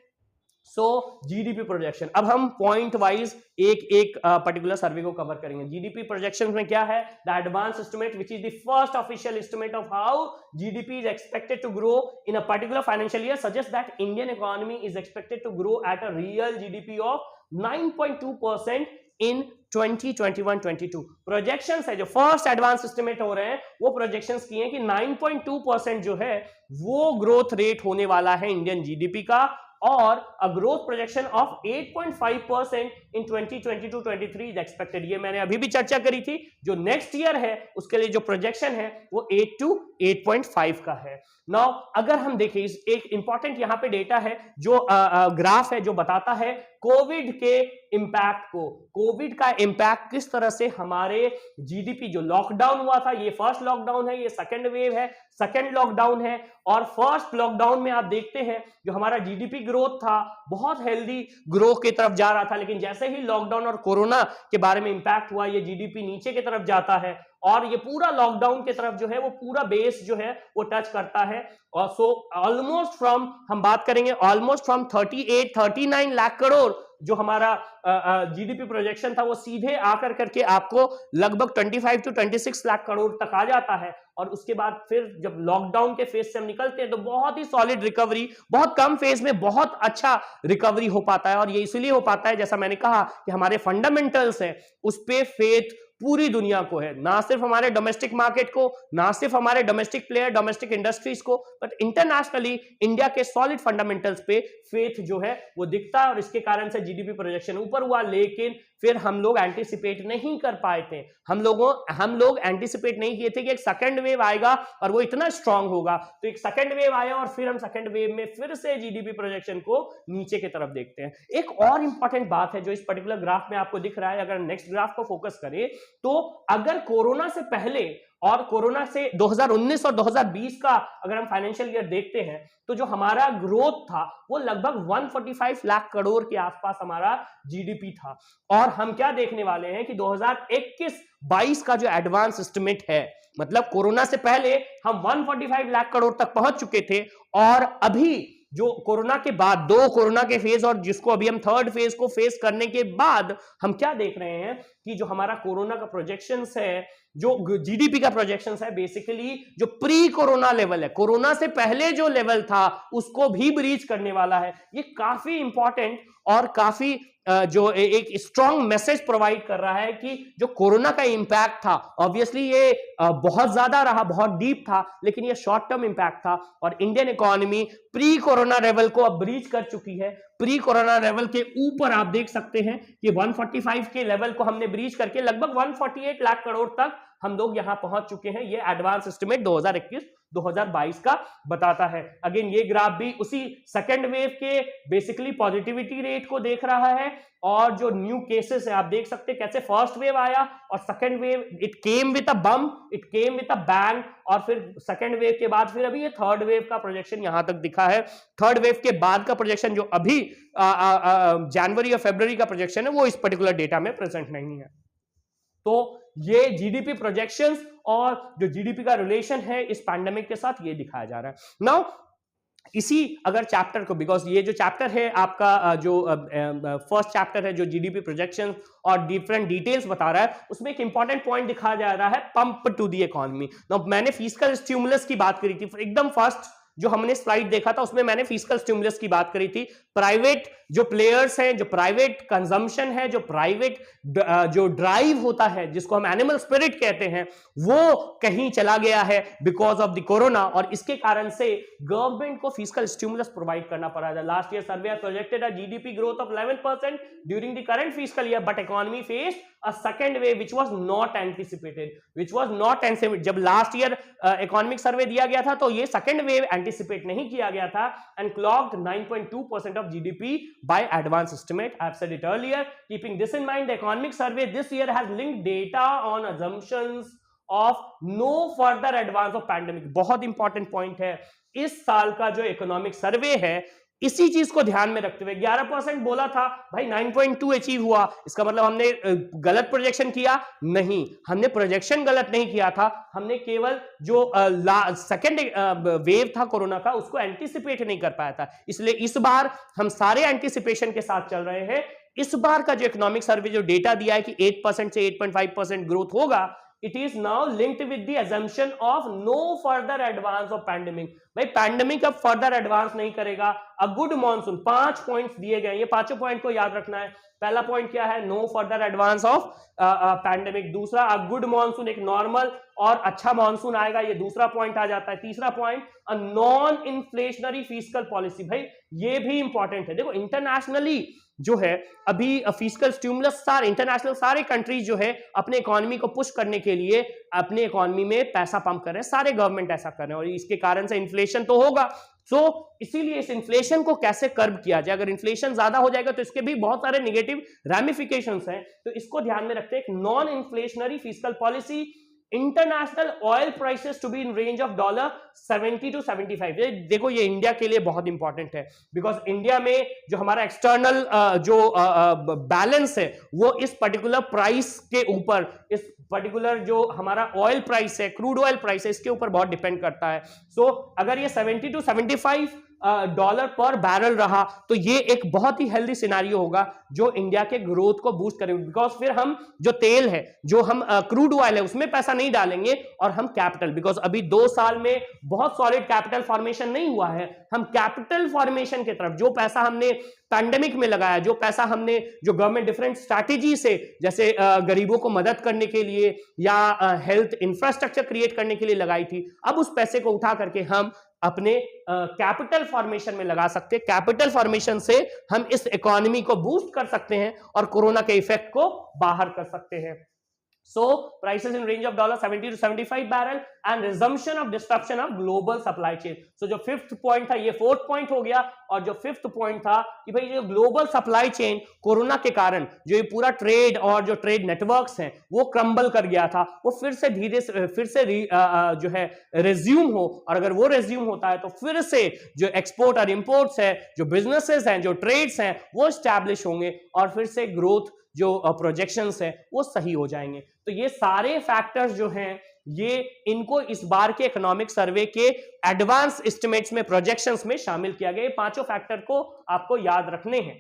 A: सो जीडीपी प्रोजेक्शन, अब हम पॉइंट वाइज एक पर्टिकुलर सर्वे को कवर करेंगे। जीडीपी प्रोजेक्शन में क्या है, the advance estimate which is the first official estimate of how GDP is expected to grow in a particular financial year suggest that Indian economy is expected to grow at a real GDP of 9.2% in 2021-22। Projections है जो first advance estimate हो रहे हैं वो projections किए हैं कि 9.2% जो है वो ग्रोथ रेट होने वाला है इंडियन जीडीपी का, और a growth projection of 8.5% in 2022-23 is expected. ये मैंने अभी भी चर्चा करी थी, जो नेक्स्ट ईयर है उसके लिए जो प्रोजेक्शन है वो 8 to 8.5 का है। नाउ अगर हम देखें, एक इंपॉर्टेंट यहां पे डेटा है जो ग्राफ है जो बताता है कोविड के इंपैक्ट को, कोविड का इंपैक्ट किस तरह से हमारे जीडीपी, जो लॉकडाउन हुआ था, ये फर्स्ट लॉकडाउन है, ये सेकंड वेव है, सेकंड लॉकडाउन है, और फर्स्ट लॉकडाउन में आप देखते हैं जो हमारा जीडीपी ग्रोथ था बहुत हेल्दी ग्रोथ की तरफ जा रहा था, लेकिन जैसे ही लॉकडाउन और कोरोना के बारे में इंपैक्ट हुआ ये जीडीपी नीचे की तरफ जाता है, और ये पूरा लॉकडाउन की तरफ जो है वो पूरा बेस जो है वो टच करता है। और सो ऑलमोस्ट फ्रॉम, हम बात करेंगे ऑलमोस्ट फ्रॉम 38-39 लाख करोड़ जो हमारा जीडीपी प्रोजेक्शन था वो सीधे आकर करके आपको लगभग 25 to 26 लाख करोड़ तक आ जाता है। और उसके बाद फिर जब लॉकडाउन के फेज से हम निकलते हैं तो बहुत ही सॉलिड रिकवरी, बहुत कम फेज में बहुत अच्छा रिकवरी हो पाता है। और ये इसलिए हो पाता है, जैसा मैंने कहा कि हमारे फंडामेंटल्स है उस पे फेथ पूरी दुनिया को है, ना सिर्फ हमारे डोमेस्टिक मार्केट को, ना सिर्फ हमारे डोमेस्टिक प्लेयर, डोमेस्टिक इंडस्ट्रीज को, बट इंटरनेशनली इंडिया के सॉलिड फंडामेंटल्स पे फेथ जो है वो दिखता है, और इसके कारण से जीडीपी प्रोजेक्शन ऊपर हुआ। लेकिन फिर हम लोग एंटीसिपेट नहीं कर पाए थे, हम लोग एंटीसिपेट नहीं किए थे कि एक सेकंड वेव आएगा और वो इतना स्ट्रांग होगा। तो एक सेकंड वेव आया और फिर हम सेकंड वेव में फिर से जीडीपी प्रोजेक्शन को नीचे की तरफ देखते हैं। एक और इंपॉर्टेंट बात है जो इस पर्टिकुलर ग्राफ में आपको दिख रहा है, अगर नेक्स्ट ग्राफ को फोकस करें तो अगर कोरोना से पहले और कोरोना से 2019 और 2020 का अगर हम फाइनेंशियल ईयर देखते हैं तो जो हमारा ग्रोथ था वो लगभग 145 लाख करोड़ के आसपास हमारा जीडीपी था। और हम क्या देखने वाले हैं कि 2021-22 का जो एडवांस एस्टिमेट है, मतलब कोरोना से पहले हम 145 लाख करोड़ तक पहुंच चुके थे, और अभी जो कोरोना के बाद दो कोरोना के फेज और जिसको अभी हम थर्ड फेज को फेस करने के बाद हम क्या देख रहे हैं कि जो हमारा कोरोना का प्रोजेक्शंस है, जो जीडीपी का प्रोजेक्शंस है, बेसिकली जो प्री कोरोना लेवल है, कोरोना से पहले जो लेवल था उसको भी ब्रीच करने वाला है। ये काफी इंपॉर्टेंट और काफी जो एक स्ट्रॉन्ग मैसेज प्रोवाइड कर रहा है कि जो कोरोना का इंपैक्ट था, ऑब्वियसली ये बहुत ज्यादा रहा, बहुत डीप था, लेकिन ये शॉर्ट टर्म इंपैक्ट था, और Indian economy pre corona level को अब ब्रीच कर चुकी है। प्री कोरोना लेवल के ऊपर आप देख सकते हैं कि 145 के लेवल को हमने ब्रीच करके लगभग 148 लाख करोड़ तक हम लोग यहां पहुंच चुके हैं। ये एडवांस एस्टिमेट 2021-2022 का बताता है। अगेन ये ग्राफ भी उसी सेकेंड वेव के बेसिकली पॉजिटिविटी रेट को देख रहा है, और जो न्यू केसेस है आप देख सकते हैं कैसे फर्स्ट वेव आया और second wave it came with a bump, it came with a bang, और फिर सेकेंड वेव के बाद फिर अभी ये थर्ड वेव का प्रोजेक्शन यहां तक दिखा है। थर्ड वेव के बाद का प्रोजेक्शन जो अभी जनवरी या फरवरी का प्रोजेक्शन है वो इस पर्टिकुलर डेटा में प्रेजेंट नहीं है। तो ये जीडीपी प्रोजेक्शंस और जो जीडीपी का रिलेशन है इस पैंडेमिक के साथ ये दिखाया जा रहा है। नाउ इसी अगर चैप्टर को, बिकॉज ये जो चैप्टर है आपका जो फर्स्ट चैप्टर है जो जीडीपी प्रोजेक्शन और डिफरेंट डिटेल्स बता रहा है, उसमें एक इंपॉर्टेंट पॉइंट दिखाया जा रहा है, pump to the economy. Now मैंने फिस्कल स्टिमुलस की बात करी थी, एकदम फर्स्ट जो हमने स्लाइड देखा था उसमें मैंने फिस्कल स्टिमुलस की बात करी थी। प्राइवेट जो प्लेयर्स हैं, जो प्राइवेट कंजम्पशन है, जो प्राइवेट जो ड्राइव होता है जिसको हम एनिमल स्पिरिट कहते हैं, वो कहीं चला गया है बिकॉज ऑफ द कोरोना, और इसके कारण से गवर्नमेंट को फिस्कल स्टिमुलस प्रोवाइड करना पड़ा है। Last year survey projected a GDP growth of 11% during the current fiscal year, but economy faced a second wave which was not anticipated. जब last year economic सर्वे दिया गया था तो ये सेकंड वेव एंटिसिपेट नहीं किया गया था and clocked 9.2% of GDP by advanced estimate. I have said it earlier. Keeping this in mind, the economic survey this year has linked data on assumptions of no further advance of pandemic. बहुत important point है, इस साल का जो economic सर्वे है इसी चीज को ध्यान में रखते हुए 11% बोला था भाई, 9.2 अचीव हुआ, इसका मतलब हमने गलत प्रोजेक्शन किया नहीं, हमने प्रोजेक्शन गलत नहीं किया था, हमने केवल जो सेकेंड वेव था कोरोना का उसको एंटीसिपेट नहीं कर पाया था। इसलिए इस बार हम सारे एंटीसिपेशन के साथ चल रहे हैं। इस बार का जो इकोनॉमिक सर्वे जो डेटा दिया है कि 8% से 8.5% ग्रोथ होगा, it is now linked with the assumption of no further advance of pandemic. भाई पैंडेमिक अब फर्दर एडवांस नहीं करेगा। अ गुड मॉनसून, 5 पॉइंट्स दिए गए, ये पांचों पॉइंट को याद रखना है। पहला पॉइंट क्या है? No further advance of pandemic. दूसरा, अ गुड मॉनसून, एक नॉर्मल और अच्छा मॉनसून आएगा, ये दूसरा पॉइंट आ जाता है। तीसरा point, a non inflationary fiscal policy. भाई ये भी इंपॉर्टेंट है। देखो इंटरनेशनली जो है अभी फिस्कल स्टिमुलस इंटरनेशनल सारे कंट्रीज जो है अपने इकोनॉमी को पुश करने के लिए अपने इकोनॉमी में पैसा पंप कर रहे हैं, सारे गवर्नमेंट ऐसा कर रहे हैं और इसके कारण से इन्फ्लेशन तो होगा। इसीलिए इस इन्फ्लेशन को कैसे कर्ब किया जाए, अगर इन्फ्लेशन ज्यादा हो जाएगा तो इसके भी बहुत सारे नेगेटिव रैमिफिकेशंस हैं, तो इसको ध्यान में रखते हैं। एक non inflationary fiscal policy, international oil prices to be in range of $70 to 75। देखो ये इंडिया के लिए बहुत इंपॉर्टेंट है, बिकॉज इंडिया में जो हमारा एक्सटर्नल जो बैलेंस है वो इस पर्टिकुलर प्राइस के ऊपर, इस पर्टिकुलर जो हमारा ऑयल प्राइस है, क्रूड ऑयल प्राइस है, इसके ऊपर बहुत डिपेंड करता है। अगर ये 70 to 75 डॉलर पर बैरल रहा तो ये एक बहुत ही हेल्दी सिनारियो होगा जो इंडिया के ग्रोथ को बूस्ट करेगा, बिकॉज फिर हम जो तेल है, जो हम क्रूड ऑयल है उसमें पैसा नहीं डालेंगे और हम कैपिटल, बिकॉज अभी 2 साल में बहुत सॉलिड कैपिटल फॉर्मेशन नहीं हुआ है, हम कैपिटल फॉर्मेशन की तरफ जो पैसा हमने पैंडेमिक में लगाया, जो पैसा हमने जो गवर्नमेंट डिफरेंट स्ट्रैटेजी से, जैसे गरीबों को मदद करने के लिए या हेल्थ इंफ्रास्ट्रक्चर क्रिएट करने के लिए लगाई थी, अब उस पैसे को उठा करके हम अपने कैपिटल फॉर्मेशन में लगा सकते हैं। कैपिटल फॉर्मेशन से हम इस इकोनॉमी को बूस्ट कर सकते हैं और कोरोना के इफेक्ट को बाहर कर सकते हैं। Prices in range of $70 to 75 barrel and resumption of disruption of global supply chain. जो 5th पॉइंट था ये 4th पॉइंट हो गया, और जो 5th पॉइंट था कि भाई जो ग्लोबल सप्लाई चेन कोरोना के कारण जो ये पूरा ट्रेड और जो ट्रेड नेटवर्क्स हैं वो क्रम्बल कर गया था, वो फिर से जो है रेज्यूम हो, और अगर वो रेज्यूम होता है तो फिर से जो एक्सपोर्ट और इंपोर्ट्स है, जो बिजनेसेस हैं, जो ट्रेड्स हैं वो स्टैब्लिश होंगे और फिर से ग्रोथ जो प्रोजेक्शंस है वो सही हो जाएंगे। तो ये सारे फैक्टर्स जो हैं ये इनको इस बार के इकोनॉमिक सर्वे के एडवांस एस्टिमेट्स में, प्रोजेक्शंस में शामिल किया गया। 5 फैक्टर को आपको याद रखने हैं।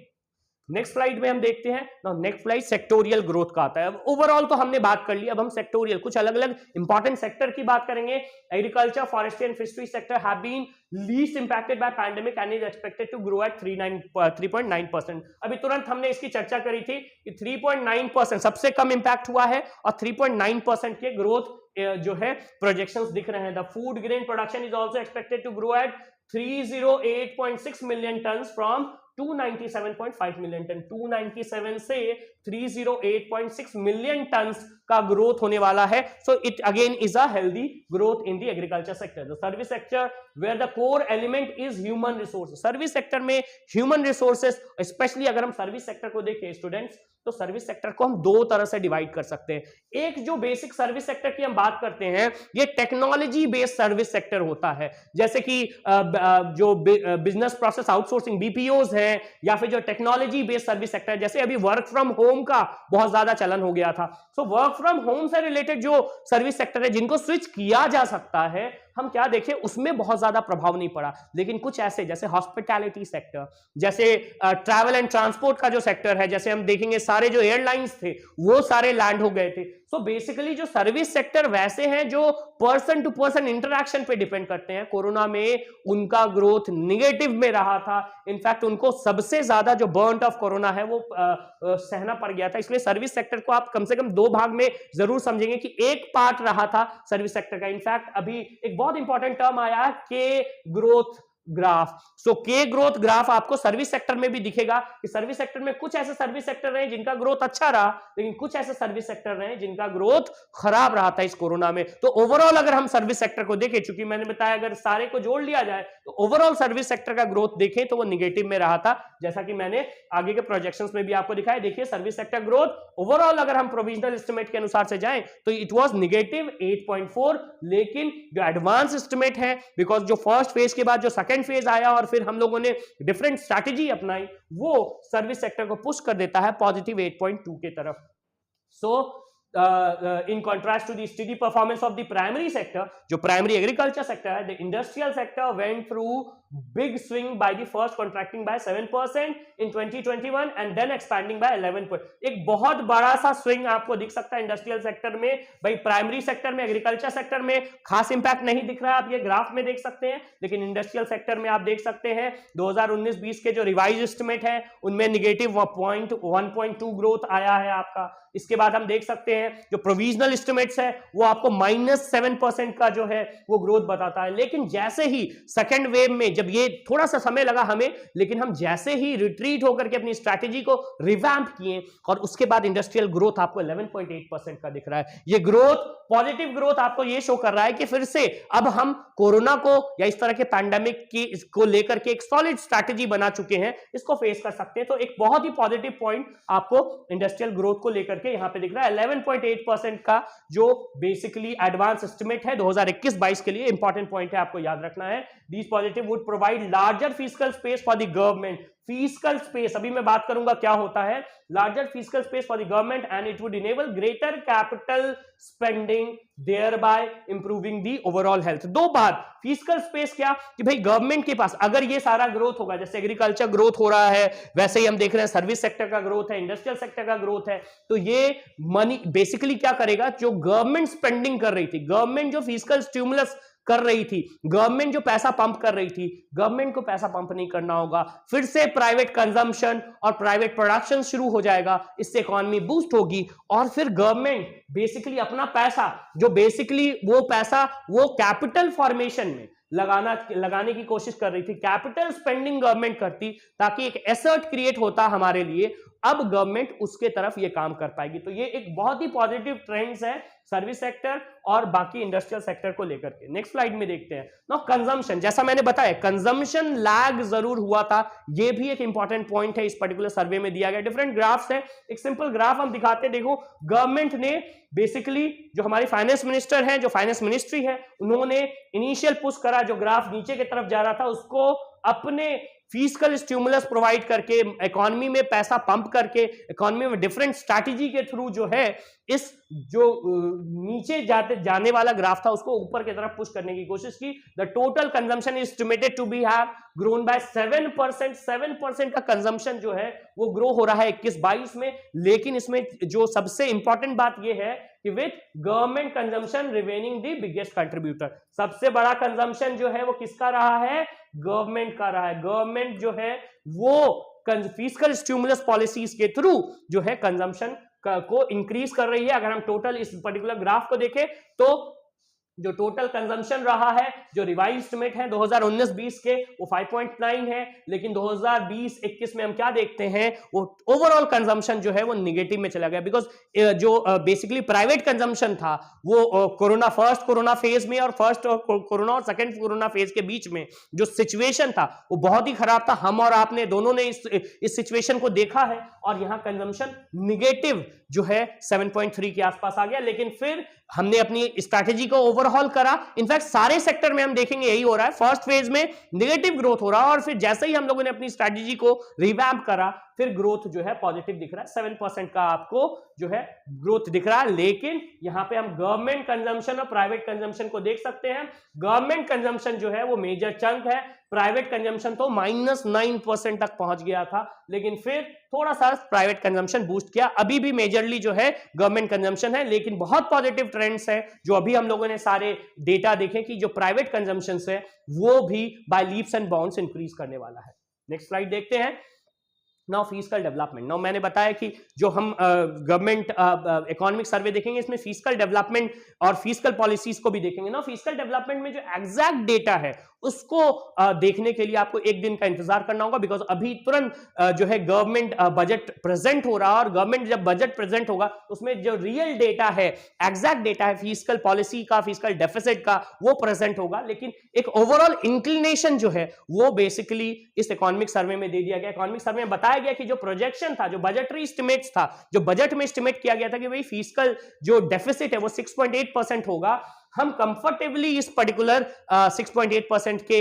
A: नेक्स्ट स्लाइड में हम देखते हैं। नेक्स्ट स्लाइड सेक्टोरियल ग्रोथ का आता है। अब ओवरऑल तो हमने बात कर ली, अब हम सेक्टोरियल कुछ अलग अलग इंपॉर्टेंट सेक्टर की बात करेंगे। Agriculture, forestry and fishery sector have been least impacted by pandemic and is expected to grow at 3.9%। अभी तुरंत हमने इसकी चर्चा करी थी कि 3.9% सबसे कम इंपैक्ट हुआ है और 3.9% के ग्रोथ जो है प्रोजेक्शंस दिख रहे हैं। The food grain production is also expected to grow at 308.6 million ton from 297.5 million ton. 297 से 308.6 मिलियन टन का ग्रोथ होने वाला है। So it again is a healthy growth in the agriculture sector. The service sector where the core element is human resources. Service sector में human resources, specially अगर हम service sector को देखें students, तो सर्विस सेक्टर को हम 2 तरह से डिवाइड कर सकते हैं। एक जो बेसिक सर्विस सेक्टर की हम बात करते हैं, ये टेक्नोलॉजी बेस्ड सर्विस सेक्टर होता है, जैसे कि जो बिजनेस प्रोसेस आउटसोर्सिंग बीपीओज हैं, या फिर जो टेक्नोलॉजी बेस्ड सर्विस सेक्टर, जैसे अभी वर्क फ्रॉम होम का बहुत ज्यादा चलन हो गया था। सो वर्क फ्रॉम होम से रिलेटेड जो सर्विस सेक्टर है जिनको स्विच किया जा सकता है, हम क्या देखें उसमें बहुत ज्यादा प्रभाव नहीं पड़ा। लेकिन कुछ ऐसे जैसे हॉस्पिटैलिटी सेक्टर, जैसे ट्रैवल एंड ट्रांसपोर्ट का जो सेक्टर है, जैसे हम देखेंगे सारे जो एयरलाइंस थे वो सारे लैंड हो गए थे। सो बेसिकली जो सर्विस सेक्टर वैसे हैं जो पर्सन टू पर्सन इंटरैक्शन पे डिपेंड करते हैं, कोरोना में उनका ग्रोथ निगेटिव में रहा था। इनफैक्ट उनको सबसे ज्यादा जो बर्न ऑफ कोरोना है वो सहना पड़ गया था। इसलिए सर्विस सेक्टर को आप कम से कम 2 भाग में जरूर समझेंगे कि एक पार्ट रहा था सर्विस सेक्टर का। इनफैक्ट अभी एक बहुत इंपॉर्टेंट टर्म आया कि growth graph. So K growth graph आपको सर्विस सेक्टर में भी दिखेगा कि सर्विस सेक्टर में कुछ ऐसे सर्विस सेक्टर रहे जिनका ग्रोथ अच्छा रहा, लेकिन कुछ ऐसे सर्विस सेक्टर रहे जिनका ग्रोथ खराब रहा था इस कोरोना में। तो ओवरऑल अगर हम सर्विस सेक्टर को देखें, चूंकि मैंने बताया अगर सारे को जोड़ लिया जाए तो ओवरऑल सर्विस सेक्टर का ग्रोथ देखें तो वो निगेटिव में रहा था, जैसा कि मैंने आगे के प्रोजेक्शंस में भी आपको दिखाया। देखिए सर्विस सेक्टर ग्रोथ ओवरऑल अगर हम प्रोविजनल एस्टिमेट के अनुसार से जाएं तो इट वाज नेगेटिव 8.4, लेकिन जो एडवांस एस्टिमेट है, बिकॉज जो फर्स्ट फेज के बाद जो सेकंड फेज आया और फिर हम लोगों ने डिफरेंट स्ट्रैटेजी अपनाई, वो सर्विस सेक्टर को पुश कर देता है पॉजिटिव 8.2 के तरफ। सो in contrast to the steady performance of the primary sector, जो primary agriculture sector है, the industrial sector went through big swing by the first contracting by 7% in 2021 and then expanding by 11%। एक बहुत बड़ा सा swing आपको दिख सकता है इंडस्ट्रियल सेक्टर में। भाई प्राइमरी सेक्टर में, एग्रीकल्चर सेक्टर में खास इंपैक्ट नहीं दिख रहा है, आप ये ग्राफ में देख सकते हैं, लेकिन इंडस्ट्रियल सेक्टर में आप देख सकते हैं 2019-20 के जो रिवाइज एस्टिमेट है उनमें निगेटिव 1.2 ग्रोथ आया है आपका। इसके बाद हम देख सकते हैं जो प्रोविजनल एस्टिमेट्स है वो आपको -7% का जो है वो ग्रोथ बताता है। लेकिन जैसे ही सेकेंड वेव में, जब ये थोड़ा सा समय लगा हमें, लेकिन हम जैसे ही रिट्रीट होकर के अपनी स्ट्रैटेजी को रिवैम्प किए और उसके बाद इंडस्ट्रियल ग्रोथ आपको 11.8% का दिख रहा है। ये ग्रोथ, पॉजिटिव ग्रोथ आपको ये शो कर रहा है कि फिर से अब हम कोरोना को या इस तरह के पैंडेमिक की को लेकर के एक सॉलिड स्ट्रैटेजी बना चुके हैं, इसको फेस कर सकते हैं। तो एक बहुत ही पॉजिटिव पॉइंट आपको इंडस्ट्रियल ग्रोथ को लेकर के यहां पे दिख रहा है। 11.8% का जो बेसिकली एडवांस एस्टिमेट है 2021-22 के लिए, इंपॉर्टेंट पॉइंट है, आपको याद रखना है। This positive would provide larger fiscal space for the government. Fiscal space, अभी मैं बात करूंगा क्या होता है, larger fiscal space for the government and it would enable greater capital spending, thereby improving the overall health. दो बात, फिस्कल स्पेस क्या कि भाई गवर्नमेंट के पास अगर ये सारा ग्रोथ होगा, जैसे एग्रीकल्चर ग्रोथ हो रहा है वैसे ही हम देख रहे हैं सर्विस सेक्टर का ग्रोथ है, इंडस्ट्रियल सेक्टर का ग्रोथ है, तो ये मनी बेसिकली क्या करेगा, जो गवर्नमेंट स्पेंडिंग कर रही थी, गवर्नमेंट जो फिस्कल स्टिमुलस कर रही थी, गवर्नमेंट जो पैसा पंप कर रही थी, गवर्नमेंट को पैसा पंप नहीं करना होगा, फिर से प्राइवेट कंजम्पशन और प्राइवेट प्रोडक्शन शुरू हो जाएगा, इससे इकोनॉमी बूस्ट होगी और फिर गवर्नमेंट बेसिकली अपना पैसा, जो बेसिकली वो पैसा वो कैपिटल फॉर्मेशन में लगाने की कोशिश कर रही थी, कैपिटल स्पेंडिंग गवर्नमेंट करती ताकि एक एसेट क्रिएट होता हमारे लिए, अब गवर्नमेंट उसके तरफ ये काम कर पाएगी। तो ये एक बहुत ही पॉजिटिव ट्रेंड्स है सर्विस सेक्टर और बाकी इंडस्ट्रियल सेक्टर को लेकर के। नेक्स्ट स्लाइड में देखते हैं। नाउ कंजम्पशन, जैसा मैंने बताया कंजम्पशन लैग जरूर हुआ था, ये भी एक इंपॉर्टेंट पॉइंट है, इस पर्टिकुलर सर्वे में दिया गया। डिफरेंट ग्राफ्स हैं, एक सिंपल ग्राफ हम दिखाते हैं। देखो गवर्नमेंट ने बेसिकली, जो हमारी फाइनेंस मिनिस्टर है, जो फाइनेंस मिनिस्ट्री है, उन्होंने इनिशियल पुश करा, जो ग्राफ नीचे की तरफ जा रहा था उसको अपने फिस्कल स्टिमुलस प्रोवाइड करके, इकोनॉमी में पैसा पंप करके, इकोनॉमी में डिफरेंट स्ट्रैटेजी के थ्रू जो है इस जो नीचे जाने वाला ग्राफ था उसको ऊपर की तरफ पुश करने की कोशिश की। The total consumption is estimated to be have grown by 7%। 7% का कंजम्पशन जो है वो ग्रो हो रहा है 21-22 में। लेकिन इसमें जो सबसे इंपॉर्टेंट बात ये है कि with government consumption remaining the biggest contributor, सबसे बड़ा कंजम्पशन जो है वो किसका रहा है, गवर्नमेंट का रहा है। गवर्नमेंट जो है वो फिस्कल स्टिमुलस पॉलिसीज के थ्रू जो है कंजम्पशन को इंक्रीज कर रही है। अगर हम टोटल इस पर्टिकुलर ग्राफ को देखें तो जो टोटल कंजम्पशन रहा है, जो रिवाइज एस्टिमेट है 2019-20 के, वो 5.9 है, लेकिन 2020-21 में हम क्या देखते हैं, वो ओवरऑल कंजम्पशन जो है वो निगेटिव में चला गया। बिकॉज जो बेसिकली प्राइवेट कंजम्पशन था वो फर्स्ट कोरोना फेज में और फर्स्ट कोरोना और सेकंड कोरोना फेज के बीच में जो सिचुएशन था वो बहुत ही खराब था। हम और आपने दोनों ने इस सिचुएशन को देखा है और यहां कंजम्पशन निगेटिव जो है 7.3 के आसपास आ गया। लेकिन फिर हमने अपनी स्ट्रैटेजी को ओवरहॉल करा। इनफैक्ट सारे सेक्टर में हम देखेंगे यही हो रहा है, फर्स्ट फेज में निगेटिव ग्रोथ हो रहा है और फिर जैसे ही हम लोगों ने अपनी स्ट्रैटेजी को रिवैम्प करा फिर ग्रोथ जो है पॉजिटिव दिख रहा है, 7% का आपको जो है ग्रोथ दिख रहा है। लेकिन यहां पे हम गवर्नमेंट कंजम्पशन और प्राइवेट कंजम्पशन को देख सकते हैं। गवर्नमेंट कंजम्पशन जो है वो मेजर चंक है, प्राइवेट कंजम्पशन तो -9% तक पहुंच गया था, लेकिन फिर थोड़ा सा प्राइवेट कंजम्पशन बूस्ट किया। अभी भी मेजरली जो है गवर्नमेंट कंजम्पशन है, लेकिन बहुत पॉजिटिव ट्रेंड्स है जो अभी हम लोगों ने सारे डेटा देखे कि जो प्राइवेट कंजम्पशन है वो भी by leaps and bounds increase करने वाला है। नेक्स्ट स्लाइड देखते हैं। Now fiscal development. नाउ मैंने बताया कि जो हम गवर्नमेंट इकोनॉमिक सर्वे देखेंगे इसमें फिस्कल डेवलपमेंट और फिस्कल पॉलिसीज को भी देखेंगे। नाउ फिस्कल डेवलपमेंट में जो एग्जैक्ट डेटा है उसको देखने के लिए आपको एक दिन का इंतजार करना होगा, बिकॉज अभी तुरंत जो है गवर्नमेंट बजट प्रेजेंट हो रहा है, और गवर्नमेंट जब बजट प्रेजेंट होगा उसमें जो रियल डेटा है, एग्जैक्ट डेटा है फिस्कल पॉलिसी का, फिस्कल डेफिसिट का, वो प्रेजेंट होगा। लेकिन एक ओवरऑल इंक्लिनेशन जो है वो बेसिकली इस इकोनॉमिक सर्वे में दे दिया गया। इकोनॉमिक सर्वे में बताया गया कि जो प्रोजेक्शन था, जो बजटरी एस्टिमेट्स था, जो बजट में एस्टिमेट किया गया था कि भाई फिस्कल जो डेफिसिट है वो 6.8% होगा, हम कंफर्टेबली इस पर्टिकुलर 6.8% के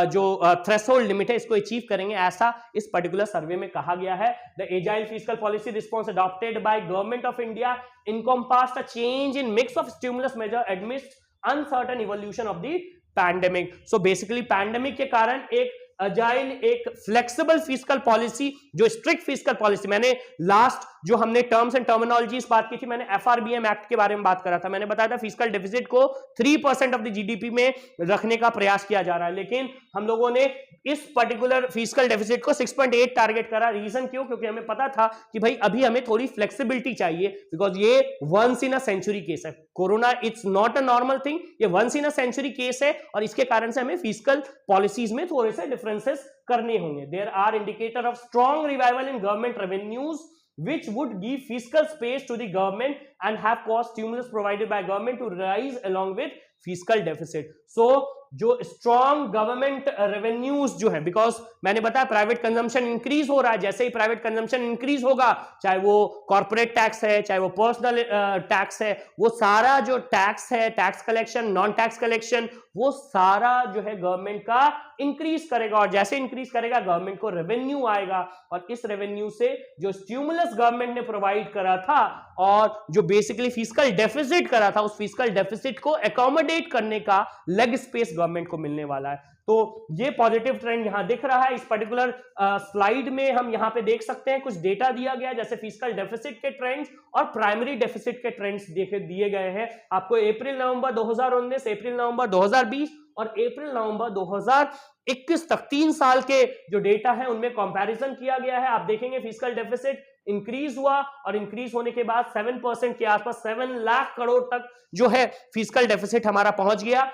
A: जो थ्रेशोल्ड लिमिट है इसको अचीव करेंगे, ऐसा इस पर्टिकुलर सर्वे में कहा गया है। The agile fiscal policy response adopted by government of India encompassed a change in mix of stimulus measure amidst uncertain evolution of the pandemic. So basically pandemic के कारण एक अजाइल, एक फ्लेक्सिबल फिस्कल पॉलिसी, जो strict fiscal policy, मैंने last जो हमने terms and terminologies बात की थी, मैंने एफआरबीएम एक्ट के बारे में बात करा था, मैंने बताया था फिस्कल डेफिसिट को 3% ऑफ द जीडीपी में रखने का प्रयास किया जा रहा है, लेकिन हम लोगों ने इस पर्टिकुलर फिस्कल डेफिसिट को 6.8 टारगेट करा। रीजन क्यों? क्योंकि हमें पता था कि भाई अभी हमें थोड़ी फ्लेक्सिबिलिटी चाहिए, बिकॉज ये once in a century case है, corona it's not a normal thing, ये once in a century case है, और इसके कारण से हमें फिस्कल पॉलिसीज में थोड़े से डिफरेंसेस करने होंगे। There are indicator of strong revival in government revenues which would give fiscal space to the government and have caused stimulus provided by government to rise along with fiscal deficit. So जो strong government revenues जो है, because मैंने बताया private consumption increase हो रहा है, जैसे ही private consumption increase होगा, चाहे वो कॉर्पोरेट टैक्स है, चाहे वो पर्सनल टैक्स है, वो सारा जो टैक्स है, tax collection, non tax collection, वो सारा जो है गवर्नमेंट का इंक्रीज करेगा, और जैसे इंक्रीज करेगा गवर्नमेंट को रेवेन्यू आएगा, और इस रेवेन्यू से जो स्टिमुलस गवर्नमेंट ने प्रोवाइड करा था और जो बेसिकली फिस्कल डेफिसिट करा था, उस फिस्कल डेफिसिट को एकोमोडेट करने का लेग स्पेस गवर्नमेंट को मिलने वाला है। तो ये पॉजिटिव ट्रेंड यहां दिख रहा है। इस पर्टिकुलर स्लाइड में हम यहां पे देख सकते हैं कुछ डेटा दिया गया है, जैसे फिस्कल डेफिसिट के ट्रेंड्स और प्राइमरी डेफिसिट के ट्रेंड्स दिए गए हैं आपको। अप्रैल नवंबर 2019, अप्रैल नवंबर 2020 और अप्रैल नवंबर 2021 तक 3 साल के जो डेटा है उनमें कंपैरिजन किया गया है। आप देखेंगे फिस्कल डेफिसिट इंक्रीज हुआ, और इंक्रीज होने के बाद 7% के आसपास 7 लाख करोड़ तक जो है फिस्कल डेफिसिट हमारा पहुंच गया।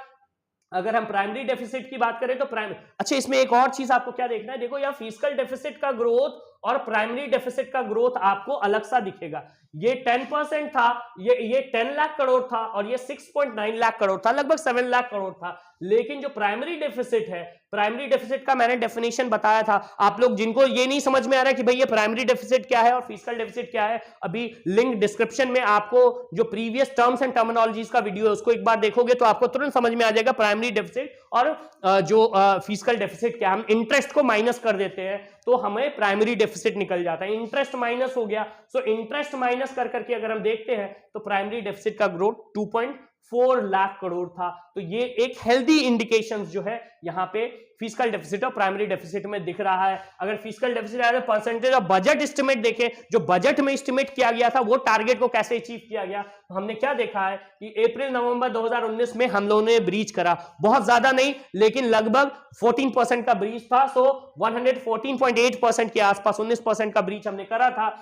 A: अगर हम प्राइमरी डेफिसिट की बात करें तो अच्छा, इसमें एक और चीज आपको क्या देखना है, देखो यह फिस्कल डेफिसिट का ग्रोथ और प्राइमरी डेफिसिट का ग्रोथ आपको अलग सा दिखेगा। ये 10% था, ये 10 लाख करोड़ था, और ये 6.9 लाख करोड़ था, लगभग 7 लाख करोड़ था। लेकिन जो प्राइमरी डेफिसिट है, प्राइमरी डेफिसिट का मैंने डेफिनेशन बताया था, आप लोग जिनको ये नहीं समझ में आ रहा है कि भाई ये प्राइमरी डेफिसिट क्या है और फिस्कल डेफिसिट क्या है, अभी लिंक डिस्क्रिप्शन में आपको जो प्रीवियस टर्म्स एंड टर्मिनोलॉजीज का वीडियो है उसको एक बार देखोगे तो आपको तुरंत समझ में आ जाएगा प्राइमरी डेफिसिट और जो फिस्कल डेफिसिट क्या। हम इंटरेस्ट को माइनस कर देते हैं तो हमें प्राइमरी डेफिसिट निकल जाता है, इंटरेस्ट माइनस हो गया, सो इंटरेस्ट माइनस कर करके अगर हम देखते हैं तो प्राइमरी डेफिसिट का ग्रोथ 2.4 लाख करोड़ था। तो ये एक हेल्दी इंडिकेशंस जो है यहाँ पे फिस्कल डेफिसिट और प्राइमरी डेफिसिट में दिख रहा है। अगर fiscal deficit as a percentage of budget estimate देखें, जो बजट में एस्टिमेट किया गया था वो टारगेट को कैसे अचीव किया गया, तो हमने क्या देखा है कि अप्रैल नवंबर 2019 में हम लोगों ने ब्रीच करा, बहुत ज्यादा नहीं लेकिन लगभग 14% का ब्रीच था। सो 114.8% के आसपास 19% का ब्रीच हमने करा था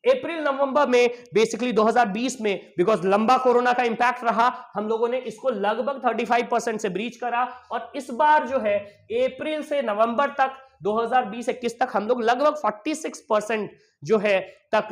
A: अप्रैल नवंबर में। बेसिकली 2020 में बिकॉज लंबा कोरोना का इंपैक्ट रहा, हम लोगों ने इसको लगभग 35% से ब्रीच करा, और इस बार जो है अप्रैल से नवंबर तक 2020-21 तक हम लोग लगभग 46% जो है तक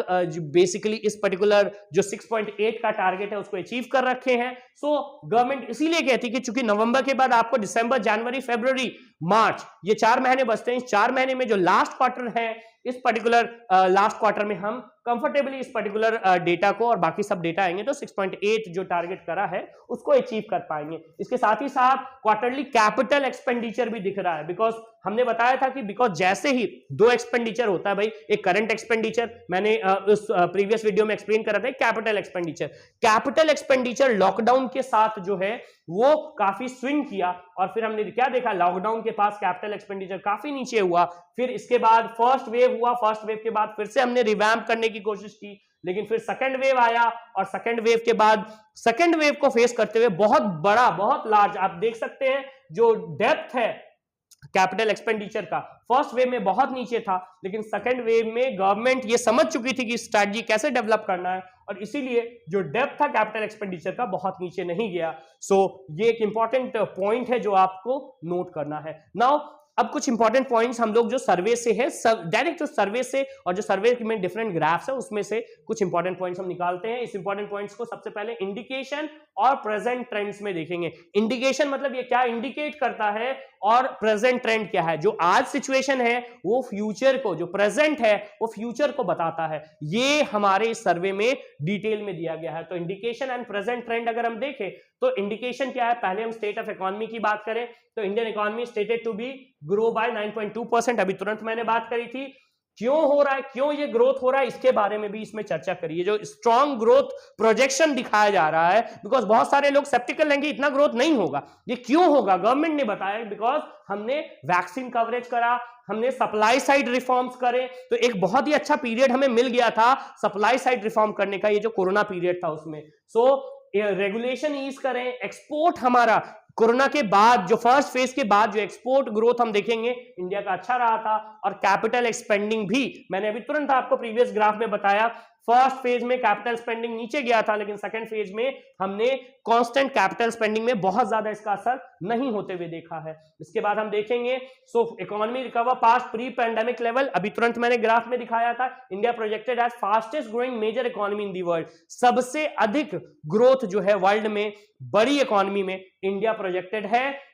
A: बेसिकली इस पर्टिकुलर जो 6.8 का टारगेट है उसको अचीव कर रखे हैं। सो गवर्नमेंट इसीलिए कहती है कि चूंकि नवंबर के बाद आपको दिसंबर, जनवरी, फरवरी, मार्च ये 4 महीने बचते हैं, इस 4 महीने में जो लास्ट क्वार्टर है, इस पर्टिकुलर लास्ट क्वार्टर में हम कंफर्टेबली इस पर्टिकुलर डेटा को और बाकी सब डेटा आएंगे तो 6.8 जो टारगेट करा है उसको अचीव कर पाएंगे। इसके साथ ही साथ क्वार्टरली कैपिटल एक्सपेंडिचर भी दिख रहा है, बिकॉज हमने बताया था कि बिकॉज जैसे ही 2 एक्सपेंडिचर होता है भाई, एक करंट एक्सपेंडिचर मैंने उस प्रीवियस वीडियो में एक्सप्लेन करा था, capital expenditure. Capital expenditure lockdown के साथ जो है वो काफी स्विंग किया, और फिर हमने क्या देखा, लॉकडाउन के पास कैपिटल एक्सपेंडिचर काफी नीचे हुआ, फिर इसके बाद फर्स्ट वेव हुआ, फर्स्ट वेव के बाद फिर से हमने रिवैम्प करने की कोशिश की, लेकिन फिर सेकंड वेव आया, और सेकंड वेव के बाद सेकंड वेव को फेस करते हुए बहुत बड़ा, बहुत लार्ज, आप देख सकते हैं जो डेप्थ है कैपिटल एक्सपेंडिचर का। फर्स्ट वेव में बहुत नीचे था, लेकिन सेकंड वेव में गवर्नमेंट ये समझ चुकी थी कि स्ट्रैटेजी कैसे डेवलप करना है, और इसीलिए जो डेप्थ था कैपिटल एक्सपेंडिचर का बहुत नीचे नहीं गया। सो ये एक इंपॉर्टेंट पॉइंट है जो आपको नोट करना है। नाउ अब कुछ इंपॉर्टेंट पॉइंट्स हम लोग जो सर्वे से है, डायरेक्ट जो सर्वे से और जो सर्वे में डिफरेंट ग्राफ्स है उसमें से कुछ इंपॉर्टेंट पॉइंट्स हम निकालते हैं। इस इंपॉर्टेंट पॉइंट्स को सबसे पहले इंडिकेशन और प्रेजेंट ट्रेंड्स में देखेंगे। इंडिकेशन मतलब ये क्या इंडिकेट करता है, और प्रेजेंट ट्रेंड क्या है, जो आज सिचुएशन है वो फ्यूचर को, जो प्रेजेंट है वो फ्यूचर को बताता है। ये हमारे इस सर्वे में डिटेल में दिया गया है। तो इंडिकेशन एंड प्रेजेंट ट्रेंड अगर हम देखें तो इंडिकेशन क्या है, पहले हम स्टेट ऑफ इकोनॉमी की बात करें तो Indian economy stated to be grow by 9.2%। अभी तुरंत मैंने बात करी थी। क्यों हो रहा है, क्यों ये ग्रोथ हो रहा है, इसके बारे में भी इसमें चर्चा करिए। जो स्ट्रॉन्ग ग्रोथ प्रोजेक्शन दिखाया जा रहा है, बिकॉज बहुत सारे लोग सेप्टिकल रहेंगे इतना ग्रोथ नहीं होगा, ये क्यों होगा गवर्नमेंट ने बताया, बिकॉज हमने वैक्सीन कवरेज करा, हमने सप्लाई साइड रिफॉर्म्स करे। तो एक बहुत ही अच्छा पीरियड हमें मिल गया था सप्लाई साइड रिफॉर्म करने का, ये जो कोरोना पीरियड था उसमें। सो रेगुलेशन ईज करें, एक्सपोर्ट हमारा कोरोना के बाद जो फर्स्ट फेज के बाद जो एक्सपोर्ट ग्रोथ हम देखेंगे इंडिया का अच्छा रहा था, और कैपिटल एक्सपेंडिंग भी मैंने अभी तुरंत आपको प्रीवियस ग्राफ में बताया, फर्स्ट फेज में कैपिटल स्पेंडिंग नीचे गया था, लेकिन सेकंड फेज में हमने कांस्टेंट कैपिटल स्पेंडिंग में बहुत ज्यादा इसका असर नहीं होते हुए देखा है। इसके बाद हम देखेंगे so economy recover past pre pandemic level. अभी तुरंत मैंने ग्राफ में दिखाया था, India projected as fastest growing major economy in the world. सबसे अधिक ग्रोथ जो है वर्ल्ड में बड़ी इकोनॉमी में इंडिया प्रोजेक्टेड है।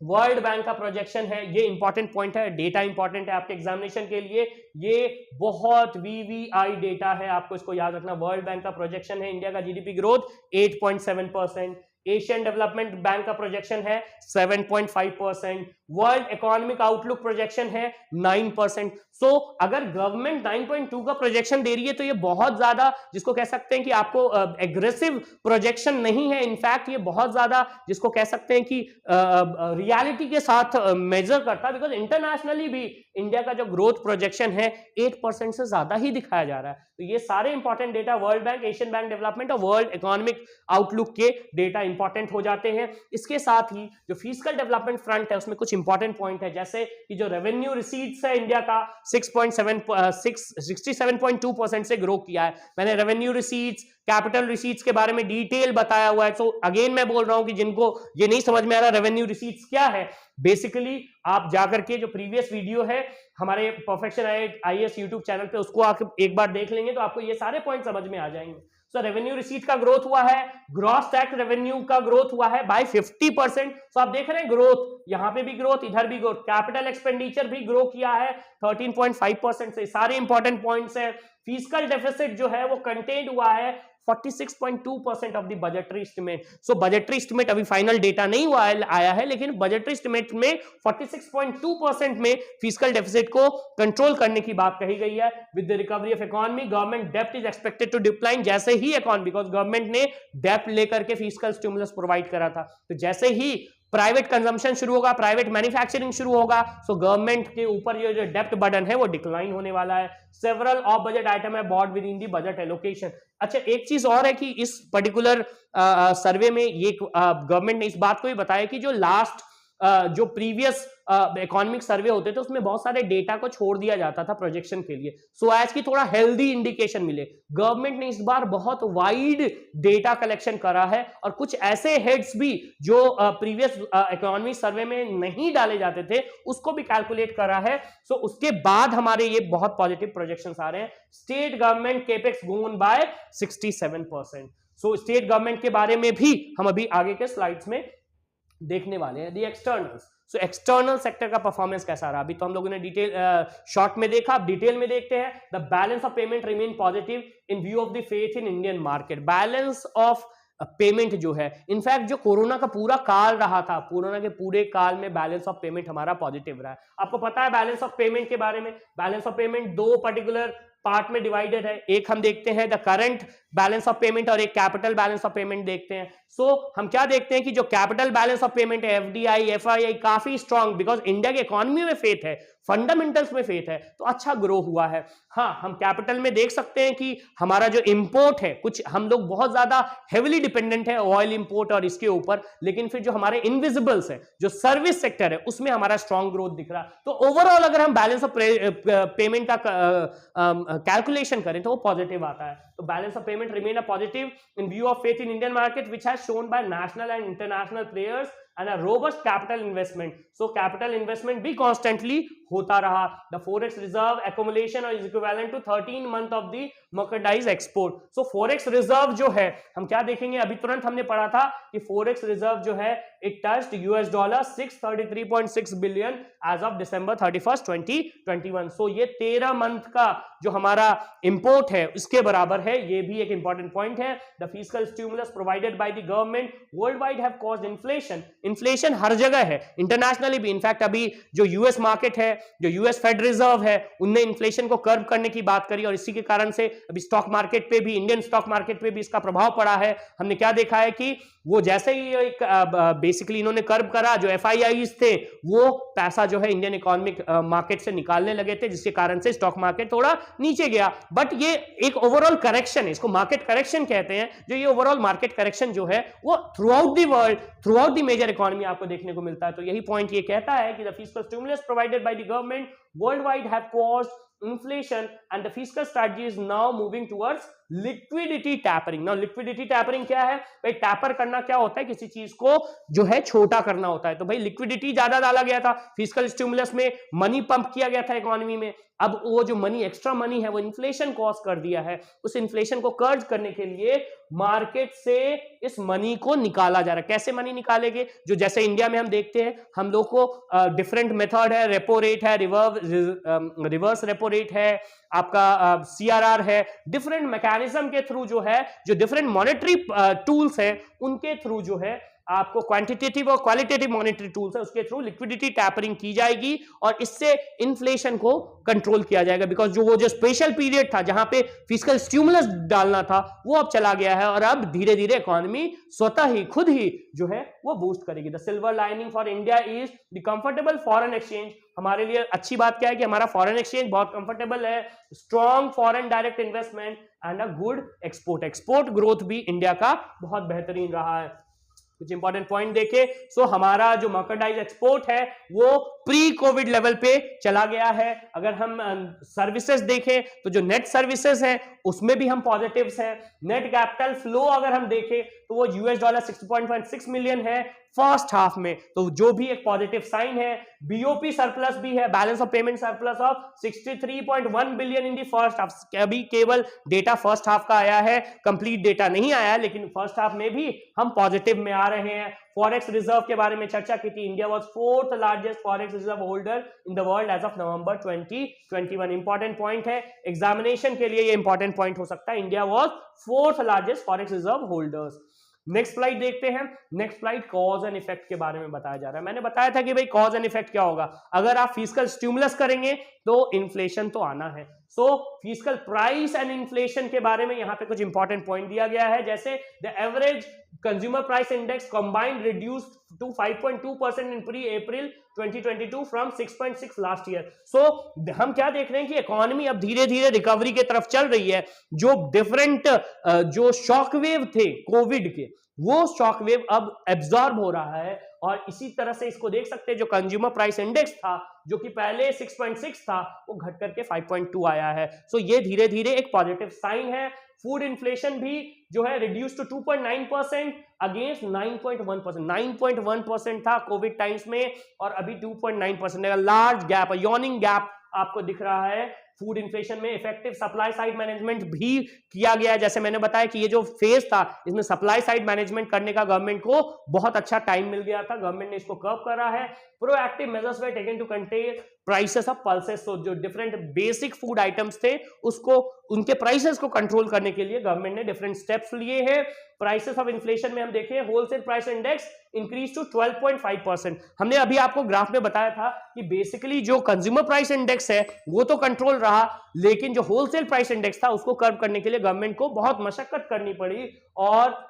A: वर्ल्ड बैंक का प्रोजेक्शन है, ये इंपॉर्टेंट पॉइंट है, डेटा इंपॉर्टेंट है आपके एग्जामिनेशन के लिए, ये बहुत वीवीआई डेटा है, आपको इसको याद रखना। वर्ल्ड बैंक का प्रोजेक्शन है इंडिया का GDP growth 8.7%, Asian development bank का प्रोजेक्शन है 7.5%, वर्ल्ड इकोनॉमिक आउटलुक प्रोजेक्शन है 9%। सो अगर गवर्नमेंट 9.2 का प्रोजेक्शन दे रही है तो ये बहुत ज्यादा, जिसको कह सकते हैं कि आपको एग्रेसिव प्रोजेक्शन नहीं है, इनफैक्ट ये बहुत ज्यादा जिसको कह सकते हैं कि रियलिटी के साथ मेजर करता है, बिकॉज इंटरनेशनली भी इंडिया का जो ग्रोथ प्रोजेक्शन है 8% से ज्यादा ही दिखाया जा रहा है। तो ये सारे important data world bank, Asian bank development और वर्ल्ड इकोनॉमिक आउटलुक के डेटा इंपॉर्टेंट हो जाते हैं। इसके साथ ही जो फिजिकल डेवलपमेंट फ्रंट है उसमें कुछ इंपॉर्टेंट पॉइंट है, जैसे कि जो रेवेन्यू रिसीट्स है इंडिया का 67.2% से ग्रो किया है। मैंने रेवेन्यू रिसीट्स, कैपिटल रिसीट्स के बारे में डिटेल बताया हुआ है। सो अगेन मैं बोल रहा हूं कि जिनको ये नहीं समझ में आ रहा रेवेन्यू रिसीट्स क्या है, बेसिकली आप जाकर के जो प्रीवियस वीडियो है हमारे परफेक्शन आईएएस यूट्यूब चैनल पे, उसको आप एक बार देख लेंगे तो आपको ये सारे पॉइंट समझ में आ जाएंगे। सो रेवेन्यू रिसीट का ग्रोथ हुआ है, ग्रॉस टैक्स रेवेन्यू का ग्रोथ हुआ है बाय 50%। सो आप देख रहे हैं ग्रोथ, यहां पे भी ग्रोथ, इधर भी ग्रोथ, कैपिटल एक्सपेंडिचर भी ग्रो किया है 13.5% से। सारे इंपॉर्टेंट पॉइंट्स हैं। फिजिकल डेफिसिट जो है वो कंटेन हुआ है 46.2% of the budgetary estimate. So budgetary estimate अभी फाइनल डेटा नहीं हुआ आया है, लेकिन बजटरी एस्टिमेट में 46.2% में फिजिकल डेफिसिट को कंट्रोल करने की बात कही गई है। With the recovery of economy government डेप्ट इज एक्सपेक्टेड टू डिक्लाइन। जैसे ही इकोनॉमी, बिकॉज गवर्नमेंट ने डेप्ट लेकर के फिजिकल स्टिमुलस प्रोवाइड करा था, तो जैसे ही प्राइवेट कंजम्पशन शुरू होगा, प्राइवेट मैन्युफैक्चरिंग शुरू होगा, सो गवर्नमेंट के ऊपर ये जो डेप्ट बर्डन है वो डिक्लाइन होने वाला है। सेवरल ऑफ बजट आइटम है bought within the budget allocation. अच्छा, एक चीज और है कि इस पर्टिकुलर सर्वे में ये गवर्नमेंट ने इस बात को भी बताया कि जो लास्ट जो प्रीवियस इकोनॉमिक सर्वे होते थे उसमें बहुत सारे डेटा को छोड़ दिया जाता था प्रोजेक्शन के लिए, सो एज की थोड़ा हेल्दी इंडिकेशन मिले। गवर्नमेंट ने इस बार बहुत वाइड डेटा कलेक्शन करा है, और कुछ ऐसे हेड्स भी जो प्रीवियस इकोनॉमिक सर्वे में नहीं डाले जाते थे उसको भी कैलकुलेट करा है। सो उसके बाद हमारे ये बहुत पॉजिटिव प्रोजेक्शंस आ रहे हैं। State government capex grown by 67%। So state government के बारे में भी हम अभी आगे के स्लाइड्स में देखने वाले हैं। दी एक्सटर्नल्स, सो एक्सटर्नल सेक्टर का परफॉर्मेंस कैसा रहा, अभी तो हम लोगों ने डिटेल शॉर्ट में देखा, अब डिटेल में देखते हैं। The balance of payment remain positive in view of the faith in Indian market. Balance of payment जो है, इनफैक्ट जो कोरोना का पूरा काल रहा था, कोरोना के पूरे काल में बैलेंस ऑफ पेमेंट हमारा पॉजिटिव रहा है। आपको पता है बैलेंस ऑफ पेमेंट के बारे में, बैलेंस ऑफ पेमेंट दो पर्टिकुलर पार्ट में डिवाइडेड है। एक हम देखते हैं the current balance of payment और एक कैपिटल बैलेंस ऑफ पेमेंट देखते हैं। सो हम क्या देखते हैं कि जो कैपिटल बैलेंस ऑफ पेमेंट है, एफडीआई, एफआईआई काफी स्ट्रांग, बिकॉज इंडिया की इकोनॉमी में फेथ है, फंडामेंटल्स में फेथ है, तो अच्छा ग्रो हुआ है। हाँ, हम कैपिटल में देख सकते हैं कि हमारा जो इंपोर्ट है, कुछ हम लोग बहुत ज्यादा हेविली डिपेंडेंट है ऑयल इंपोर्ट और इसके ऊपर, लेकिन फिर जो हमारे इनविजिबल्स है, जो सर्विस सेक्टर है, उसमें हमारा स्ट्रॉन्ग ग्रोथ दिख रहा। तो ओवरऑल अगर हम बैलेंस ऑफ पेमेंट का कैलकुलेशन करें तो वो पॉजिटिव आता है। तो balance of payment remain a positive in view of faith in Indian market which has shown by national and international players and a robust capital investment. So capital investment भी constantly होता रहा. The forex reserve accumulation is equivalent to 13 month of the merchandise export. So forex reserve जो है, हम क्या देखेंगे, अभी तुरंत हमने पढ़ा था कि forex reserve जो है it touched $633.6 billion as of December 31st 2021. So ये 13 मंथ का जो हमारा इंपोर्ट है उसके बराबर है. ये भी एक इंपॉर्टेंट पॉइंट है. The fiscal stimulus provided by the government worldwide have caused inflation. Inflation हर जगह है, इंटरनेशनली भी. इनफैक्ट अभी जो यूएस मार्केट है, जो यूएस फेड रिजर्व है, उनने इन्फ्लेशन को कर्व करने की बात करी और इसी के कारण से अभी स्टॉक मार्केट पे भी, इंडियन स्टॉक मार्केट पे भी इसका प्रभाव पड़ा है. हमने क्या देखा है कि वो जैसे ही एक बेसिकली इन्होंने कर्व करा, जो एफआईआईज थे वो पैसा जो है इंडियन इकोनॉमिक मार्केट से निकालने लगे थे, जिसके कारण से स्टॉक मार्केट थोड़ा नीचे गया. बट ये एक ओवरऑल करेक्शन है, इसको मार्केट करेक्शन कहते हैं. जो ये ओवरऑल मार्केट करेक्शन जो है वो throughout the world, throughout the major economy आपको देखने को मिलता है. तो यही पॉइंट ये कहता है कि the fiscal stimulus provided by the government worldwide have caused inflation and the fiscal strategy is now moving towards liquidity tapering. Now liquidity tapering क्या है भाई? टैपर करना क्या होता है? किसी चीज को जो है छोटा करना होता है. तो भाई लिक्विडिटी ज्यादा डाला गया था, फिस्कल स्टिमुलस में मनी पंप किया गया था इकोनॉमी में. अब वो जो मनी, एक्स्ट्रा मनी है, वो इन्फ्लेशन कॉज कर दिया है. उस इन्फ्लेशन को कर्ज करने के लिए मार्केट से इस मनी को निकाला जा रहा है. कैसे मनी निकालेंगे? जो जैसे इंडिया में हम देखते हैं, हम लोग को डिफरेंट मेथड है, रेपो रेट है, रिवर्स रेपो रेट है, आपका सीआरआर है. डिफरेंट मैकेनिज्म के थ्रू जो है, जो डिफरेंट मॉनेटरी टूल्स है, उनके थ्रू जो है आपको क्वांटिटेटिव और क्वालिटेटिव मॉनेटरी टूल्स है, उसके थ्रू लिक्विडिटी टैपरिंग की जाएगी और इससे इन्फ्लेशन को कंट्रोल किया जाएगा. बिकॉज जो वो जो स्पेशल पीरियड था जहां पे फिस्कल स्टिमुलस डालना था, वो अब चला गया है और अब धीरे धीरे इकोनॉमी स्वतः ही, खुद ही जो है वो बूस्ट करेगी. The silver lining for India is the comfortable foreign exchange. हमारे लिए अच्छी बात क्या है कि हमारा फॉरेन एक्सचेंज बहुत कंफर्टेबल है, strong foreign direct investment and a good export. Export growth भी इंडिया का बहुत बेहतरीन रहा है. कुछ इंपॉर्टेंट पॉइंट देखे. सो हमारा जो मर्केंडाइज एक्सपोर्ट है वो प्री कोविड लेवल पे चला गया है. अगर हम सर्विसेज देखें तो जो नेट सर्विसेज है उसमें भी हम पॉजिटिव्स हैं. नेट कैपिटल फ्लो अगर हम देखें तो वो $60.6 मिलियन है फर्स्ट हाफ में, तो जो भी एक पॉजिटिव साइन है. बीओपी सरप्लस भी है, balance of payment surplus of 63.1 billion in the first half. अभी केवल डेटा फर्स्ट हाफ का आया है, कंप्लीट डेटा नहीं आया है, लेकिन फर्स्ट हाफ में भी हम पॉजिटिव में आ रहे हैं. फॉरेक्स रिजर्व के बारे में चर्चा की थी. India was 4th largest forex reserve holder in the world as of November 2021. Important point है, एग्जामिनेशन के लिए ये इंपॉर्टेंट पॉइंट हो सकता है. India was 4th largest forex reserve holders. Next slide देखते हैं. Next slide cause and effect के बारे में बताया जा रहा है. मैंने बताया था कि भाई कॉज एंड इफेक्ट क्या होगा. अगर आप फिस्कल स्टिमुलस करेंगे तो इन्फ्लेशन तो आना है. सो फिस्कल प्राइस एंड इन्फ्लेशन के बारे में यहां पे कुछ इंपॉर्टेंट पॉइंट दिया गया है. जैसे the average consumer price index combined reduced to 5.2% in pre April 2022 from 6.6 last year. So हम क्या देख रहे हैं कि इकोनॉमी अब धीरे धीरे रिकवरी के तरफ चल रही है. जो डिफरेंट जो शॉकवेव थे कोविड के, वो शॉकवेव अब एब्जॉर्ब हो रहा है और इसी तरह से इसको देख सकते हैं. जो कंज्यूमर प्राइस इंडेक्स था जो कि पहले 6.6 था, वो घट करके 5.2 आया है. सो ये धीरे धीरे एक पॉजिटिव साइन है. फूड इन्फ्लेशन भी जो है रिड्यूस टू 2.9% अगेंस्ट 9.1%. 9.1% था कोविड टाइम्स में और अभी 2.9%. लार्ज गैप, यॉर्निंग गैप आपको दिख रहा है. फूड इन्फ्लेशन में इफेक्टिव सप्लाई साइड मैनेजमेंट भी किया गया है. जैसे मैंने बताया कि ये जो फेज था, इसमें सप्लाई साइड मैनेजमेंट करने का गवर्नमेंट को बहुत अच्छा टाइम मिल गया था. गवर्नमेंट ने इसको कर्व करा है. Proactive measures were taken to contain prices of pulses. तो जो डिफरेंट बेसिक फूड आइटम्स थे उसको, उनके प्राइसेस को कंट्रोल करने के लिए गवर्नमेंट ने डिफरेंट स्टेप्स लिए हैं। प्राइसेस ऑफ इन्फ्लेशन में हम देखें, wholesale price index increase to 12.5%। हमने अभी आपको ग्राफ में बताया था कि बेसिकली जो कंज्यूमर प्राइस इंडेक्स है वो तो कंट्रोल रहा, लेकिन जो होलसेल प्राइस इंडेक्स था उसको कर्व करने के लिए गवर्नमेंट को बहुत मशक्कत करनी पड़ी और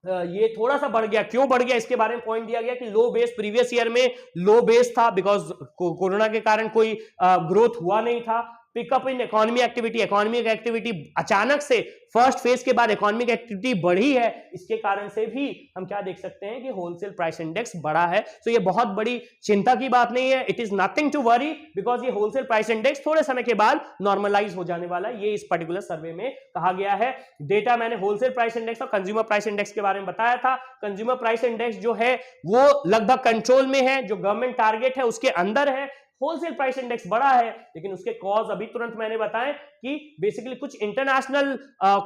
A: ये थोड़ा सा बढ़ गया। क्यों बढ़ गया इसके बारे में पॉइंट दिया गया कि लो बेस, प्रीवियस ईयर में लो बेस था बिकॉज कोरोना के कारण कोई ग्रोथ हुआ नहीं था। Pickup in economy activity, economic activity अचानक से फर्स्ट फेज के बाद इकोनॉमिक एक्टिविटी बढ़ी है, इसके कारण से भी हम क्या देख सकते हैं कि होलसेल प्राइस इंडेक्स बढ़ा है। तो ये बहुत बड़ी चिंता की बात नहीं है, it is nothing to worry because ये होलसेल प्राइस इंडेक्स थोड़े समय के बाद नॉर्मलाइज हो जाने वाला है, ये इस पर्टिकुलर सर्वे में कहा गया है। डेटा मैंने होलसेल प्राइस इंडेक्स और कंज्यूमर प्राइस इंडेक्स के बारे में बताया था। कंज्यूमर प्राइस इंडेक्स जो है वो लगभग कंट्रोल में है, जो गवर्नमेंट टारगेट है उसके अंदर है। होलसेल प्राइस इंडेक्स बड़ा है, लेकिन उसके कॉज अभी तुरंत मैंने बताए कि बेसिकली कुछ इंटरनेशनल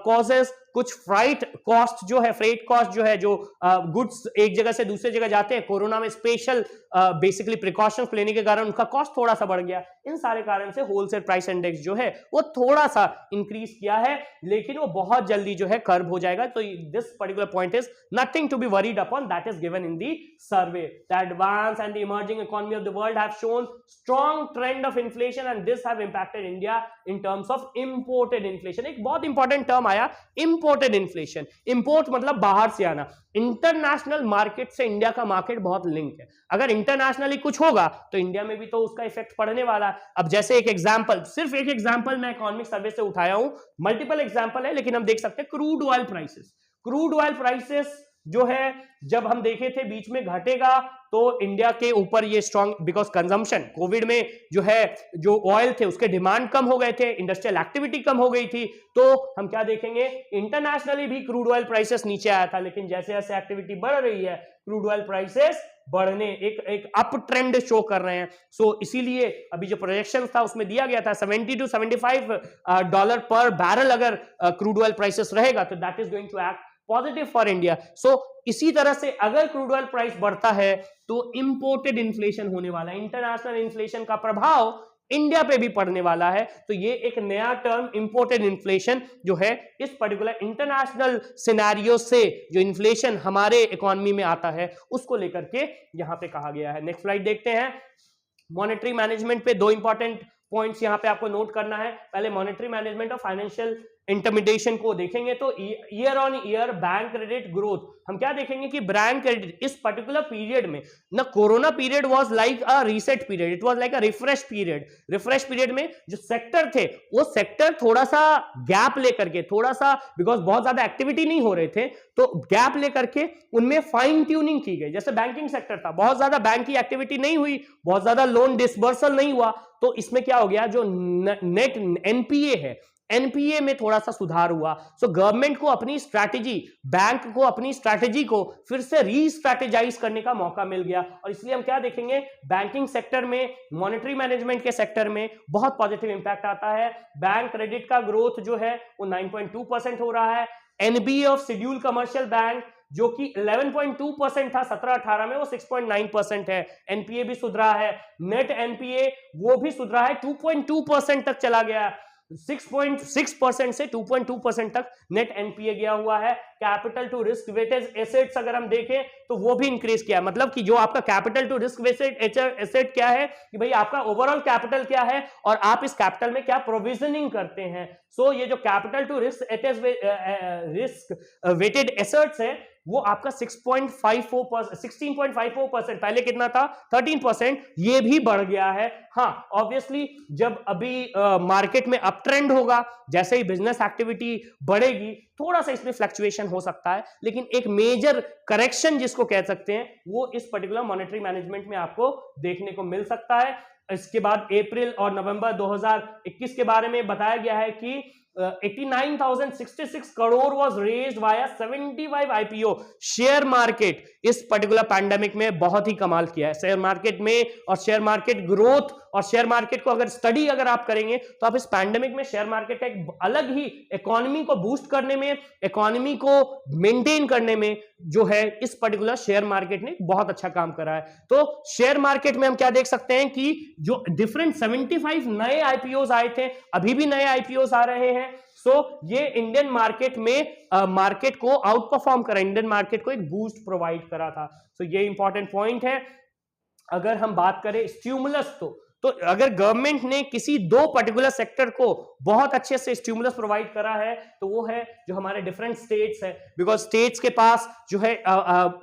A: कॉजेस, कुछ फ्राइट कॉस्ट जो है, फ्रेट कॉस्ट जो है, जो गुड्स एक जगह से दूसरे जगह जाते हैं, कोरोना में स्पेशल बेसिकली प्रिकॉशंस लेने के कारण उनका कॉस्ट थोड़ा सा बढ़ गया। इन सारे कारण से होलसेल प्राइस इंडेक्स जो है वो थोड़ा सा इंक्रीज किया है, लेकिन वो बहुत जल्दी जो है कर्व हो जाएगा। तो this particular point is nothing to be worried upon, that is given in the survey. The advance and the emerging economy of the world have shown strong trend of inflation and this have impacted India in terms of imported inflation। एक बहुत important term आया, imported inflation। Import मतलब बाहर से आना। International market से India का market बहुत लिंक है, अगर इंटरनेशनली कुछ होगा तो इंडिया में भी तो उसका इफेक्ट पड़ने वाला है। अब जैसे एक एग्जांपल, सिर्फ एक एग्जांपल मैं इकोनॉमिक सर्वे से उठाया हूं, मल्टीपल एग्जांपल है लेकिन हम देख सकते हैं crude oil prices. Crude oil prices जो है जब हम देखे थे बीच में घटेगा तो इंडिया के ऊपर ये स्ट्रॉन्ग, बिकॉज कंजम्पशन कोविड में जो है, जो ऑयल थे उसके डिमांड कम हो गए थे, इंडस्ट्रियल एक्टिविटी कम हो गई थी, तो हम क्या देखेंगे इंटरनेशनली भी क्रूड ऑयल प्राइसेस नीचे आया था, लेकिन जैसे जैसे एक्टिविटी बढ़ रही है क्रूड ऑयल प्राइसेस बढ़ने, एक अप ट्रेंड शो कर रहे हैं। सो इसीलिए अभी जो प्रोजेक्शन था उसमें दिया गया था 70 to 75 डॉलर पर बैरल अगर क्रूड ऑयल प्राइसेस रहेगा तो that is going to act positive for India. So इसी तरह से अगर क्रूड ऑयल प्राइस बढ़ता है तो इंपोर्टेड इन्फ्लेशन होने वाला है, इंटरनेशनल इन्फ्लेशन का प्रभाव इंडिया पे भी पड़ने वाला है। तो ये एक नया टर्म इंपोर्टेड इन्फ्लेशन जो है इस पर्टिकुलर इंटरनेशनल सिनेरियो से जो इन्फ्लेशन हमारे इकोनॉमी में आता है उसको लेकर के यहां पे कहा गया है। नेक्स्ट स्लाइड देखते हैं। मॉनेटरी मैनेजमेंट पे दो इंपॉर्टेंट पॉइंट्स यहां पे आपको नोट करना है। पहले मॉनेटरी मैनेजमेंट और फाइनेंशियल इंटरमीडिएशन को देखेंगे तो year on year bank credit growth, हम क्या देखेंगे कि बैंक क्रेडिट इस पर्टिकुलर पीरियड में ना, corona period was like a reset period, it was like a refresh period. Refresh period में जो सेक्टर थे वो सेक्टर थोड़ा सा गैप लेकर के, थोड़ा सा बिकॉज बहुत ज्यादा एक्टिविटी नहीं हो रहे थे तो गैप लेकर के उनमें फाइन ट्यूनिंग की गई। जैसे बैंकिंग सेक्टर था, बहुत ज्यादा बैंक की एक्टिविटी नहीं हुई, बहुत ज्यादा लोन डिसबर्सल नहीं हुआ, तो इसमें क्या हो गया, जो नेट एनपीए है, एनपीए में थोड़ा सा सुधार हुआ। सो गवर्नमेंट को अपनी स्ट्रैटेजी, बैंक को अपनी स्ट्रैटेजी को फिर से रीस्ट्रैटेजाइज करने का मौका मिल गया, और इसलिए हम क्या देखेंगे बैंकिंग सेक्टर में, मॉनेटरी मैनेजमेंट के सेक्टर में बहुत पॉजिटिव इंपैक्ट आता है। बैंक क्रेडिट का ग्रोथ जो है वो 9.2% हो रहा है। NBA of schedule commercial bank जो कि 11.2% था 17-18 में, वो 6.9% है। एनपीए भी सुधरा है, नेट एनपीए वो भी सुधरा है, 2.2% तक चला गया, 6.6% से 2.2% तक नेट एनपीए गया हुआ है। Capital to risk weightage assets अगर हम देखें तो वो भी इंक्रीज किया, मतलब कि जो आपका capital to risk weightage asset क्या है कि भाई आपका ओवरऑल कैपिटल क्या है और आप इस कैपिटल में क्या प्रोविजनिंग करते हैं। सो ये जो capital to risk weighted assets है वो आपका 16.54%, पहले कितना था 13%, ये भी बढ़ गया है। हाँ ऑब्वियसली जब अभी मार्केट में अप ट्रेंड होगा, जैसे ही बिजनेस एक्टिविटी बढ़ेगी थोड़ा सा इसमें फ्लक्चुएशन हो सकता है, लेकिन एक मेजर करेक्शन जिसको कह सकते हैं वो इस पर्टिकुलर मॉनेटरी मैनेजमेंट में आपको देखने को मिल सकता है। इसके बाद अप्रैल और नवंबर 2021 के बारे में बताया गया है कि 89,066 crore was raised via 75 IPO. Share market इस पर्टिकुलर पैंडेमिक में बहुत ही कमाल किया है, शेयर मार्केट में, और शेयर मार्केट ग्रोथ और शेयर मार्केट को अगर स्टडी अगर आप करेंगे तो आप इस पैंडेमिक में शेयर मार्केट का एक अलग ही इकोनॉमी को बूस्ट करने में, इकोनॉमी को मेंटेन करने में जो है इस पर्टिकुलर शेयर मार्केट ने बहुत अच्छा काम करा है। तो शेयर मार्केट में हम क्या देख सकते हैं कि जो डिफरेंट 75 नए आईपीओ आए थे, अभी भी नए आईपीओ आ रहे हैं। ये इंडियन मार्केट में मार्केट को आउट परफॉर्म करा, इंडियन मार्केट को एक बूस्ट प्रोवाइड करा था। ये इंपॉर्टेंट पॉइंट है। अगर हम बात करें स्टिमुलस, तो अगर गवर्नमेंट ने किसी दो पर्टिकुलर सेक्टर को बहुत अच्छे से स्टिमुलस प्रोवाइड करा है तो वो है जो हमारे डिफरेंट स्टेट्स है, बिकॉज स्टेट्स के पास जो है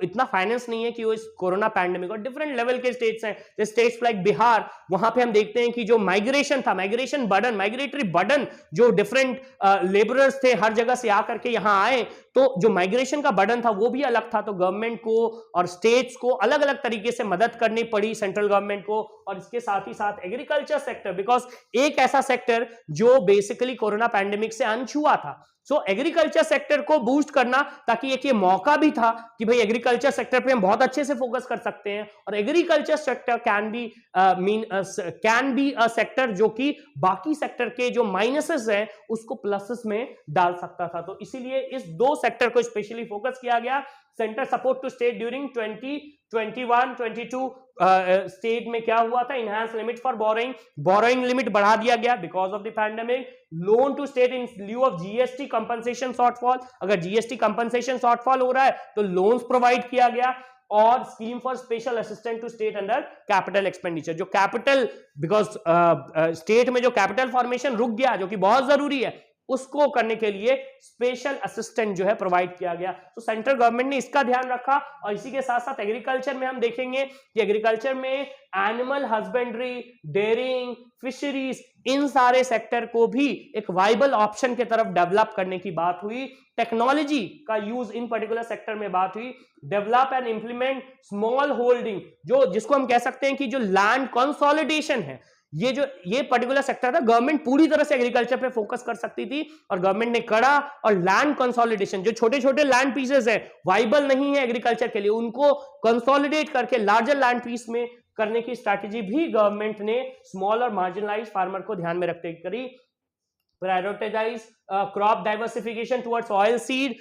A: इतना फाइनेंस नहीं है कि वो इस कोरोना पैंडेमिक, और डिफरेंट लेवल के स्टेट्स हैं, जैसे स्टेट्स लाइक बिहार, वहां पे हम देखते हैं कि जो माइग्रेशन था, माइग्रेशन बर्डन, माइग्रेटरी बर्डन, जो डिफरेंट लेबरर्स थे हर जगह से आकर के यहाँ आए, तो जो माइग्रेशन का बर्डन था वो भी अलग था। तो गवर्नमेंट को और स्टेट्स को अलग अलग तरीके से मदद करनी पड़ी, सेंट्रल गवर्नमेंट को, और इसके साथ ही साथ एग्रीकल्चर सेक्टर, बिकॉज एक ऐसा सेक्टर जो बेसिकली कोरोना पैंडेमिक से अनछुआ था। एग्रीकल्चर सेक्टर को बूस्ट करना, ताकि एक ये मौका भी था कि भाई एग्रीकल्चर सेक्टर पे हम बहुत अच्छे से फोकस कर सकते हैं, और agriculture sector can be a sector जो कि बाकी सेक्टर के जो माइनसेस हैं उसको प्लसेस में डाल सकता था। तो इसीलिए इस दो सेक्टर को स्पेशली फोकस किया गया। Centre support to state during 2021-22 state में क्या हुआ था, enhance limit for borrowing limit बढ़ा दिया गया because of the pandemic. Loan to state in lieu of GST compensation shortfall, अगर जीएसटी कंपनसेशन शॉर्टफॉल हो रहा है तो लोन्स प्रोवाइड किया गया, और scheme for special assistant to state under capital expenditure, जो कैपिटल, बिकॉज स्टेट में जो कैपिटल फॉर्मेशन रुक गया जो कि बहुत जरूरी है, उसको करने के लिए स्पेशल असिस्टेंट जो है प्रोवाइड किया गया। तो सेंट्रल गवर्नमेंट ने इसका ध्यान रखा। और इसी के साथ साथ एग्रीकल्चर में हम देखेंगे कि एग्रीकल्चर में एनिमल हस्बेंड्री, डेयरिंग, फिशरीज, इन सारे सेक्टर को भी एक वाइबल ऑप्शन के तरफ डेवलप करने की बात हुई। टेक्नोलॉजी का यूज इन पर्टिकुलर सेक्टर में बात हुई। Develop and implement small holding, जो जिसको हम कह सकते हैं कि जो लैंड कंसोलिडेशन है, ये पर्टिकुलर सेक्टर था, गवर्नमेंट पूरी तरह से एग्रीकल्चर पे फोकस कर सकती थी और गवर्नमेंट ने करा। और लैंड कंसोलिडेशन, जो छोटे छोटे लैंड पीसेस है वाइबल नहीं है एग्रीकल्चर के लिए, उनको कंसोलिडेट करके लार्जर लैंड पीस में करने की स्ट्रैटेजी भी गवर्नमेंट ने स्मॉल और मार्जिनलाइज्ड फार्मर को ध्यान में रखते करी। Prioritize crop diversification towards oil seed,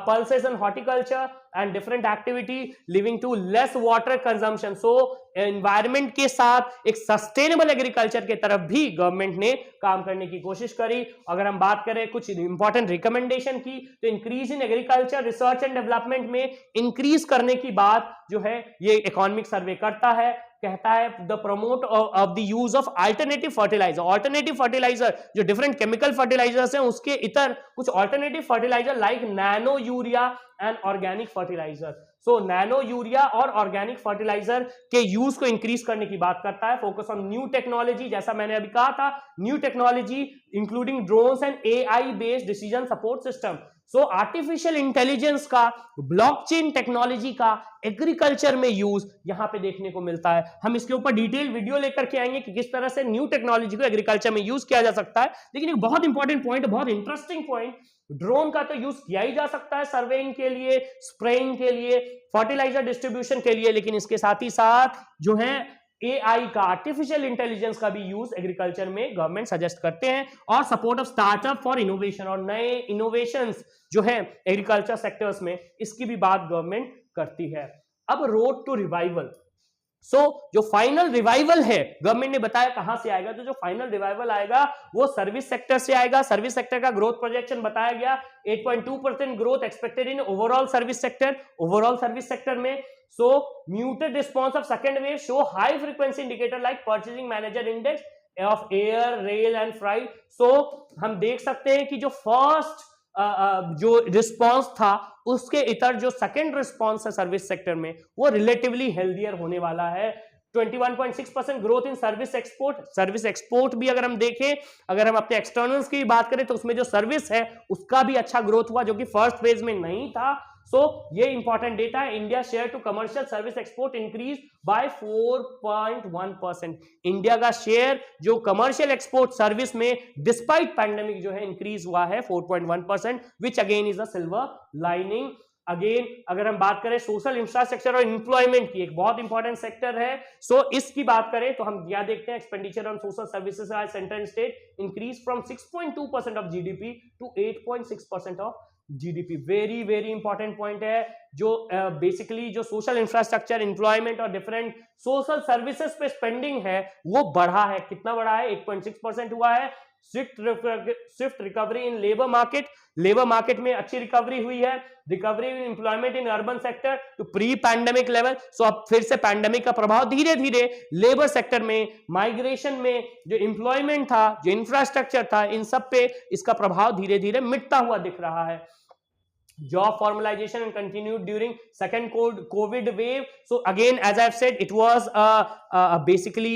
A: pulses and horticulture and different activity leading to less water consumption. So environment के साथ एक sustainable agriculture के तरफ भी गवर्नमेंट ने काम करने की कोशिश करी। अगर हम बात करें कुछ इंपॉर्टेंट रिकमेंडेशन की, तो increase in agriculture research and development में इंक्रीज करने की बात जो है ये इकोनॉमिक सर्वे करता है। कहता है the promote of the use of alternative fertiliser, जो डिफरेंट केमिकल फर्टिलाइजर्स हैं उसके इतर कुछ alternative fertiliser like nano urea and organic fertiliser. So nano urea और ऑर्गेनिक फर्टिलाइजर के यूज को इंक्रीज करने की बात करता है। फोकस ऑन न्यू टेक्नोलॉजी, जैसा मैंने अभी कहा था, new technology including drones and AI based decision support system. So artificial intelligence का, ब्लॉकचेन टेक्नोलॉजी का एग्रीकल्चर में यूज यहां पे देखने को मिलता है। हम इसके ऊपर डिटेल वीडियो लेकर के आएंगे कि किस तरह से न्यू टेक्नोलॉजी को एग्रीकल्चर में यूज किया जा सकता है। लेकिन एक बहुत इंपॉर्टेंट पॉइंट, बहुत इंटरेस्टिंग पॉइंट, ड्रोन का तो यूज किया ही जा सकता है सर्वेइंग के लिए, स्प्रेइंग के लिए, फर्टिलाइजर डिस्ट्रीब्यूशन के लिए, लेकिन इसके साथ ही साथ जो है एआई का, आर्टिफिशियल इंटेलिजेंस का भी यूज एग्रीकल्चर में गवर्नमेंट सजेस्ट करते हैं। और support of startup for innovation, और नए इनोवेशंस जो है एग्रीकल्चर सेक्टर्स में, इसकी भी बात गवर्नमेंट करती है। अब रोड टू रिवाइवल। जो फाइनल रिवाइवल है, गवर्नमेंट ने बताया कहां से आएगा, तो जो फाइनल रिवाइवल आएगा वो सर्विस सेक्टर से आएगा। सर्विस सेक्टर का ग्रोथ प्रोजेक्शन बताया गया, 8.2% growth expected in overall service sector में। Muted response of second wave show high frequency indicator like purchasing manager index of air, rail and freight. हम देख सकते हैं कि जो फर्स्ट जो रिस्पांस था उसके इतर जो सेकंड रिस्पांस है सर्विस सेक्टर में, वो रिलेटिवली हेल्दियर होने वाला है। 21.6% ग्रोथ इन सर्विस एक्सपोर्ट भी अगर हम देखें, अगर हम अपने एक्सटर्नल्स की बात करें तो उसमें जो सर्विस है उसका भी अच्छा ग्रोथ हुआ, जो कि फर्स्ट फेज में नहीं था। ये इंपॉर्टेंट डेटा है। India share to commercial service export increase by 4.1%। India का शेयर जो कमर्शियल एक्सपोर्ट सर्विस में डिस्पाइट पैंडेमिक जो है इंक्रीज हुआ है 4.1%, which again is a silver lining. Again अगर हम बात करें सोशल इंफ्रास्ट्रक्चर और एम्प्लॉयमेंट की, एक बहुत इंपॉर्टेंट सेक्टर है, सो इसकी बात करें तो हम क्या देखते हैं, expenditure on social services by centre and state increase from 6.2% of GDP to 8.6% of GDP. Very very important point है, जो बेसिकली जो सोशल इंफ्रास्ट्रक्चर, एम्प्लॉयमेंट और डिफरेंट सोशल सर्विसेज पे स्पेंडिंग है वो बढ़ा है। कितना बढ़ा है? 8.6% हुआ है। Swift recovery in labour market में अच्छी रिकवरी हुई है। Recovery in employment in urban sector to pre pandemic level. So अब फिर से पैंडेमिक का प्रभाव धीरे धीरे लेबर सेक्टर में, माइग्रेशन में, जो एम्प्लॉयमेंट था, जो इंफ्रास्ट्रक्चर था, इन सब पे इसका प्रभाव धीरे धीरे मिटता हुआ दिख रहा है। Job formalization and continued during second COVID wave. So again, as I've said, it was basically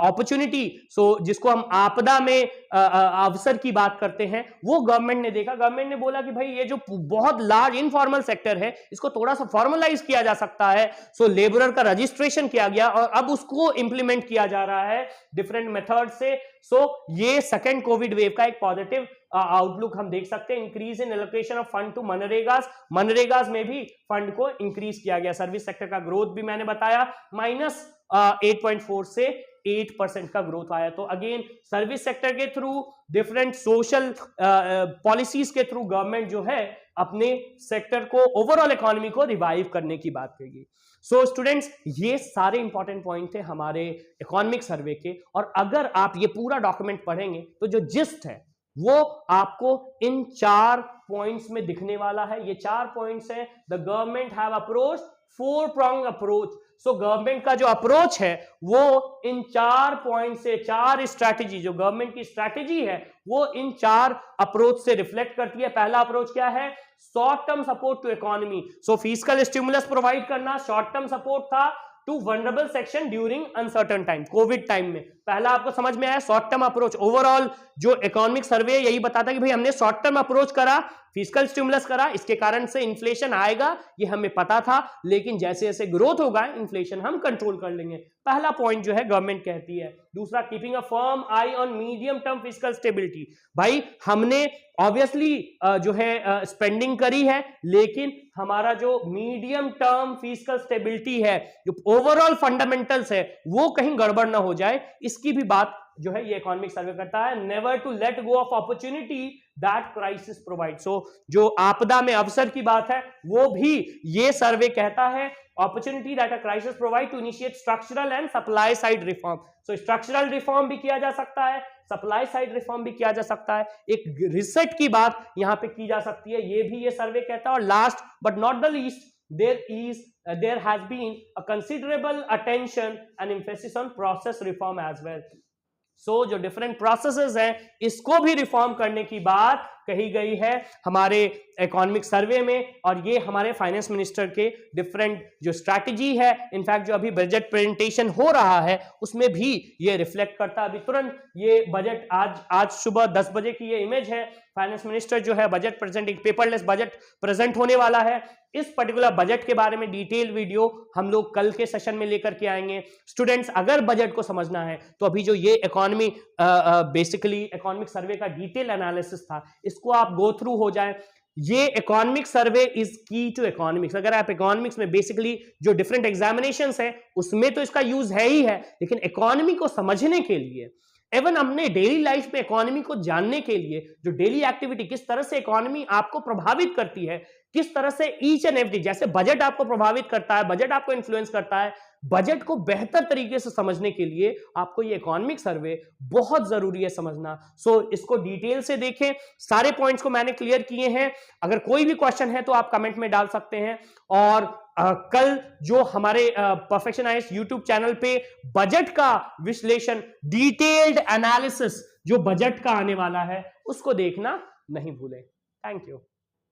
A: opportunity. So जिसको हम आपदा में अवसर की बात करते हैं, वो गवर्नमेंट ने देखा। गवर्नमेंट ने बोला कि भाई ये जो बहुत लार्ज इनफॉर्मल सेक्टर है, इसको थोड़ा सा फॉर्मलाइज किया जा सकता है। सो लेबरर का रजिस्ट्रेशन किया गया और अब उसको इंप्लीमेंट किया जा रहा है डिफरेंट मेथड से। सो ये सेकेंड कोविड वेव का एक पॉजिटिव आउटलुक हम देख सकते हैं। Increase in allocation of fund to मनरेगास में भी फंड को इंक्रीज किया गया। सर्विस सेक्टर का ग्रोथ भी मैंने बताया, -8.4 से 8% का ग्रोथ आया। तो अगेन सर्विस सेक्टर के थ्रू, डिफरेंट सोशल पॉलिसीज के थ्रू गवर्नमेंट जो है अपने सेक्टर को, ओवरऑल इकोनॉमी को रिवाइव करने की बात करेगी। सो स्टूडेंट्स, ये सारे इंपॉर्टेंट पॉइंट थे हमारे इकोनॉमिक सर्वे के, और अगर आप ये पूरा डॉक्यूमेंट पढ़ेंगे तो जो जिस्ट है वो आपको इन 4 पॉइंट्स में दिखने वाला है। ये 4 पॉइंट्स हैं। The government have approach 4-pronged approach. So government का जो अप्रोच है वो इन 4 पॉइंट से, 4 स्ट्रैटेजी, जो गवर्नमेंट की स्ट्रैटेजी है वो इन 4 अप्रोच से रिफ्लेक्ट करती है। पहला अप्रोच क्या है? Short term support to economy. So fiscal stimulus provide करना शॉर्ट टर्म सपोर्ट था to vulnerable section during uncertain time, Covid time में। पहला आपको समझ में आया, शॉर्ट टर्म अप्रोच। ओवरऑल जो इकोनॉमिक सर्वे यही बताता है कि भाई हमने शॉर्ट टर्म अप्रोच करा, फिस्कल स्टिमुलस करा, इसके कारण से इन्फ्लेशन आएगा, ये हमें पता था, लेकिन जैसे जैसे ग्रोथ होगा इन्फ्लेशन हम कंट्रोल कर लेंगे। पहला पॉइंट जो है गवर्नमेंट कहती है। दूसरा, keeping a firm I on medium term fiscal stability. भाई हमने ऑब्वियसली जो है स्पेंडिंग करी है, लेकिन हमारा जो मीडियम टर्म फिस्कल स्टेबिलिटी है, जो ओवरऑल फंडामेंटल्स है, वो कहीं गड़बड़ ना हो जाए, इसकी भी बात जो है ये इकोनॉमिक सर्वे करता है। Never to let go of opportunity that crisis provide. So जो आपदा में अवसर की बात है वो भी ये सर्वे कहता है, opportunity that a crisis provide to initiate structural and supply side reform. So structural reform भी किया जा सकता है, सप्लाई साइड रिफॉर्म भी किया जा सकता है, एक रिसेट की बात यहां पे की जा सकती है, ये भी ये सर्वे कहता है। और last but not the least, there has been a considerable attention and emphasis on process reform as well. So जो डिफरेंट प्रोसेसेस हैं इसको भी रिफॉर्म करने की बात कही गई है हमारे इकोनॉमिक सर्वे में, और ये हमारे फाइनेंस मिनिस्टर के डिफरेंट जो स्ट्रैटेजी है, इनफैक्ट जो अभी बजट प्रेजेंटेशन हो रहा है उसमें भी ये रिफ्लेक्ट करता है। अभी तुरंत ये बजट आज सुबह 10 बजे की ये इमेज है, फाइनेंस मिनिस्टर जो है budget presenting, paperless budget present होने वाला है। इस पर्टिकुलर बजट के बारे में डिटेल वीडियो हम लोग कल के सेशन में लेकर के आएंगे। स्टूडेंट्स, अगर बजट को समझना है तो अभी जो ये इकोनॉमी बेसिकली इकोनॉमिक सर्वे का डिटेल एनालिसिस था, इसको आप गो थ्रू हो जाए। ये इकोनॉमिक सर्वे इज की टू इकोनॉमिक्स। अगर आप इकोनॉमिक्स में बेसिकली जो डिफरेंट एग्जामिनेशंस है उसमें तो इसका यूज है ही है, लेकिन इकोनॉमी को समझने के लिए, एवन हमने डेली लाइफ में इकोनॉमी को जानने के लिए, जो डेली एक्टिविटी, किस तरह से इकोनॉमी आपको प्रभावित करती है, किस तरह से ईच एंड एवरी, जैसे बजट आपको प्रभावित करता है, बजट आपको इन्फ्लुएंस करता है, बजट को बेहतर तरीके से समझने के लिए आपको ये इकोनॉमिक सर्वे बहुत जरूरी है समझना। सो इसको डिटेल से देखें, सारे पॉइंट्स को मैंने क्लियर किए हैं। अगर कोई भी क्वेश्चन है तो आप कमेंट में डाल सकते हैं। और कल जो हमारे परफेक्शन आईएएस यूट्यूब चैनल पे बजट का विश्लेषण, डिटेल्ड एनालिसिस जो बजट का आने वाला है, उसको देखना नहीं भूलें। Thank you.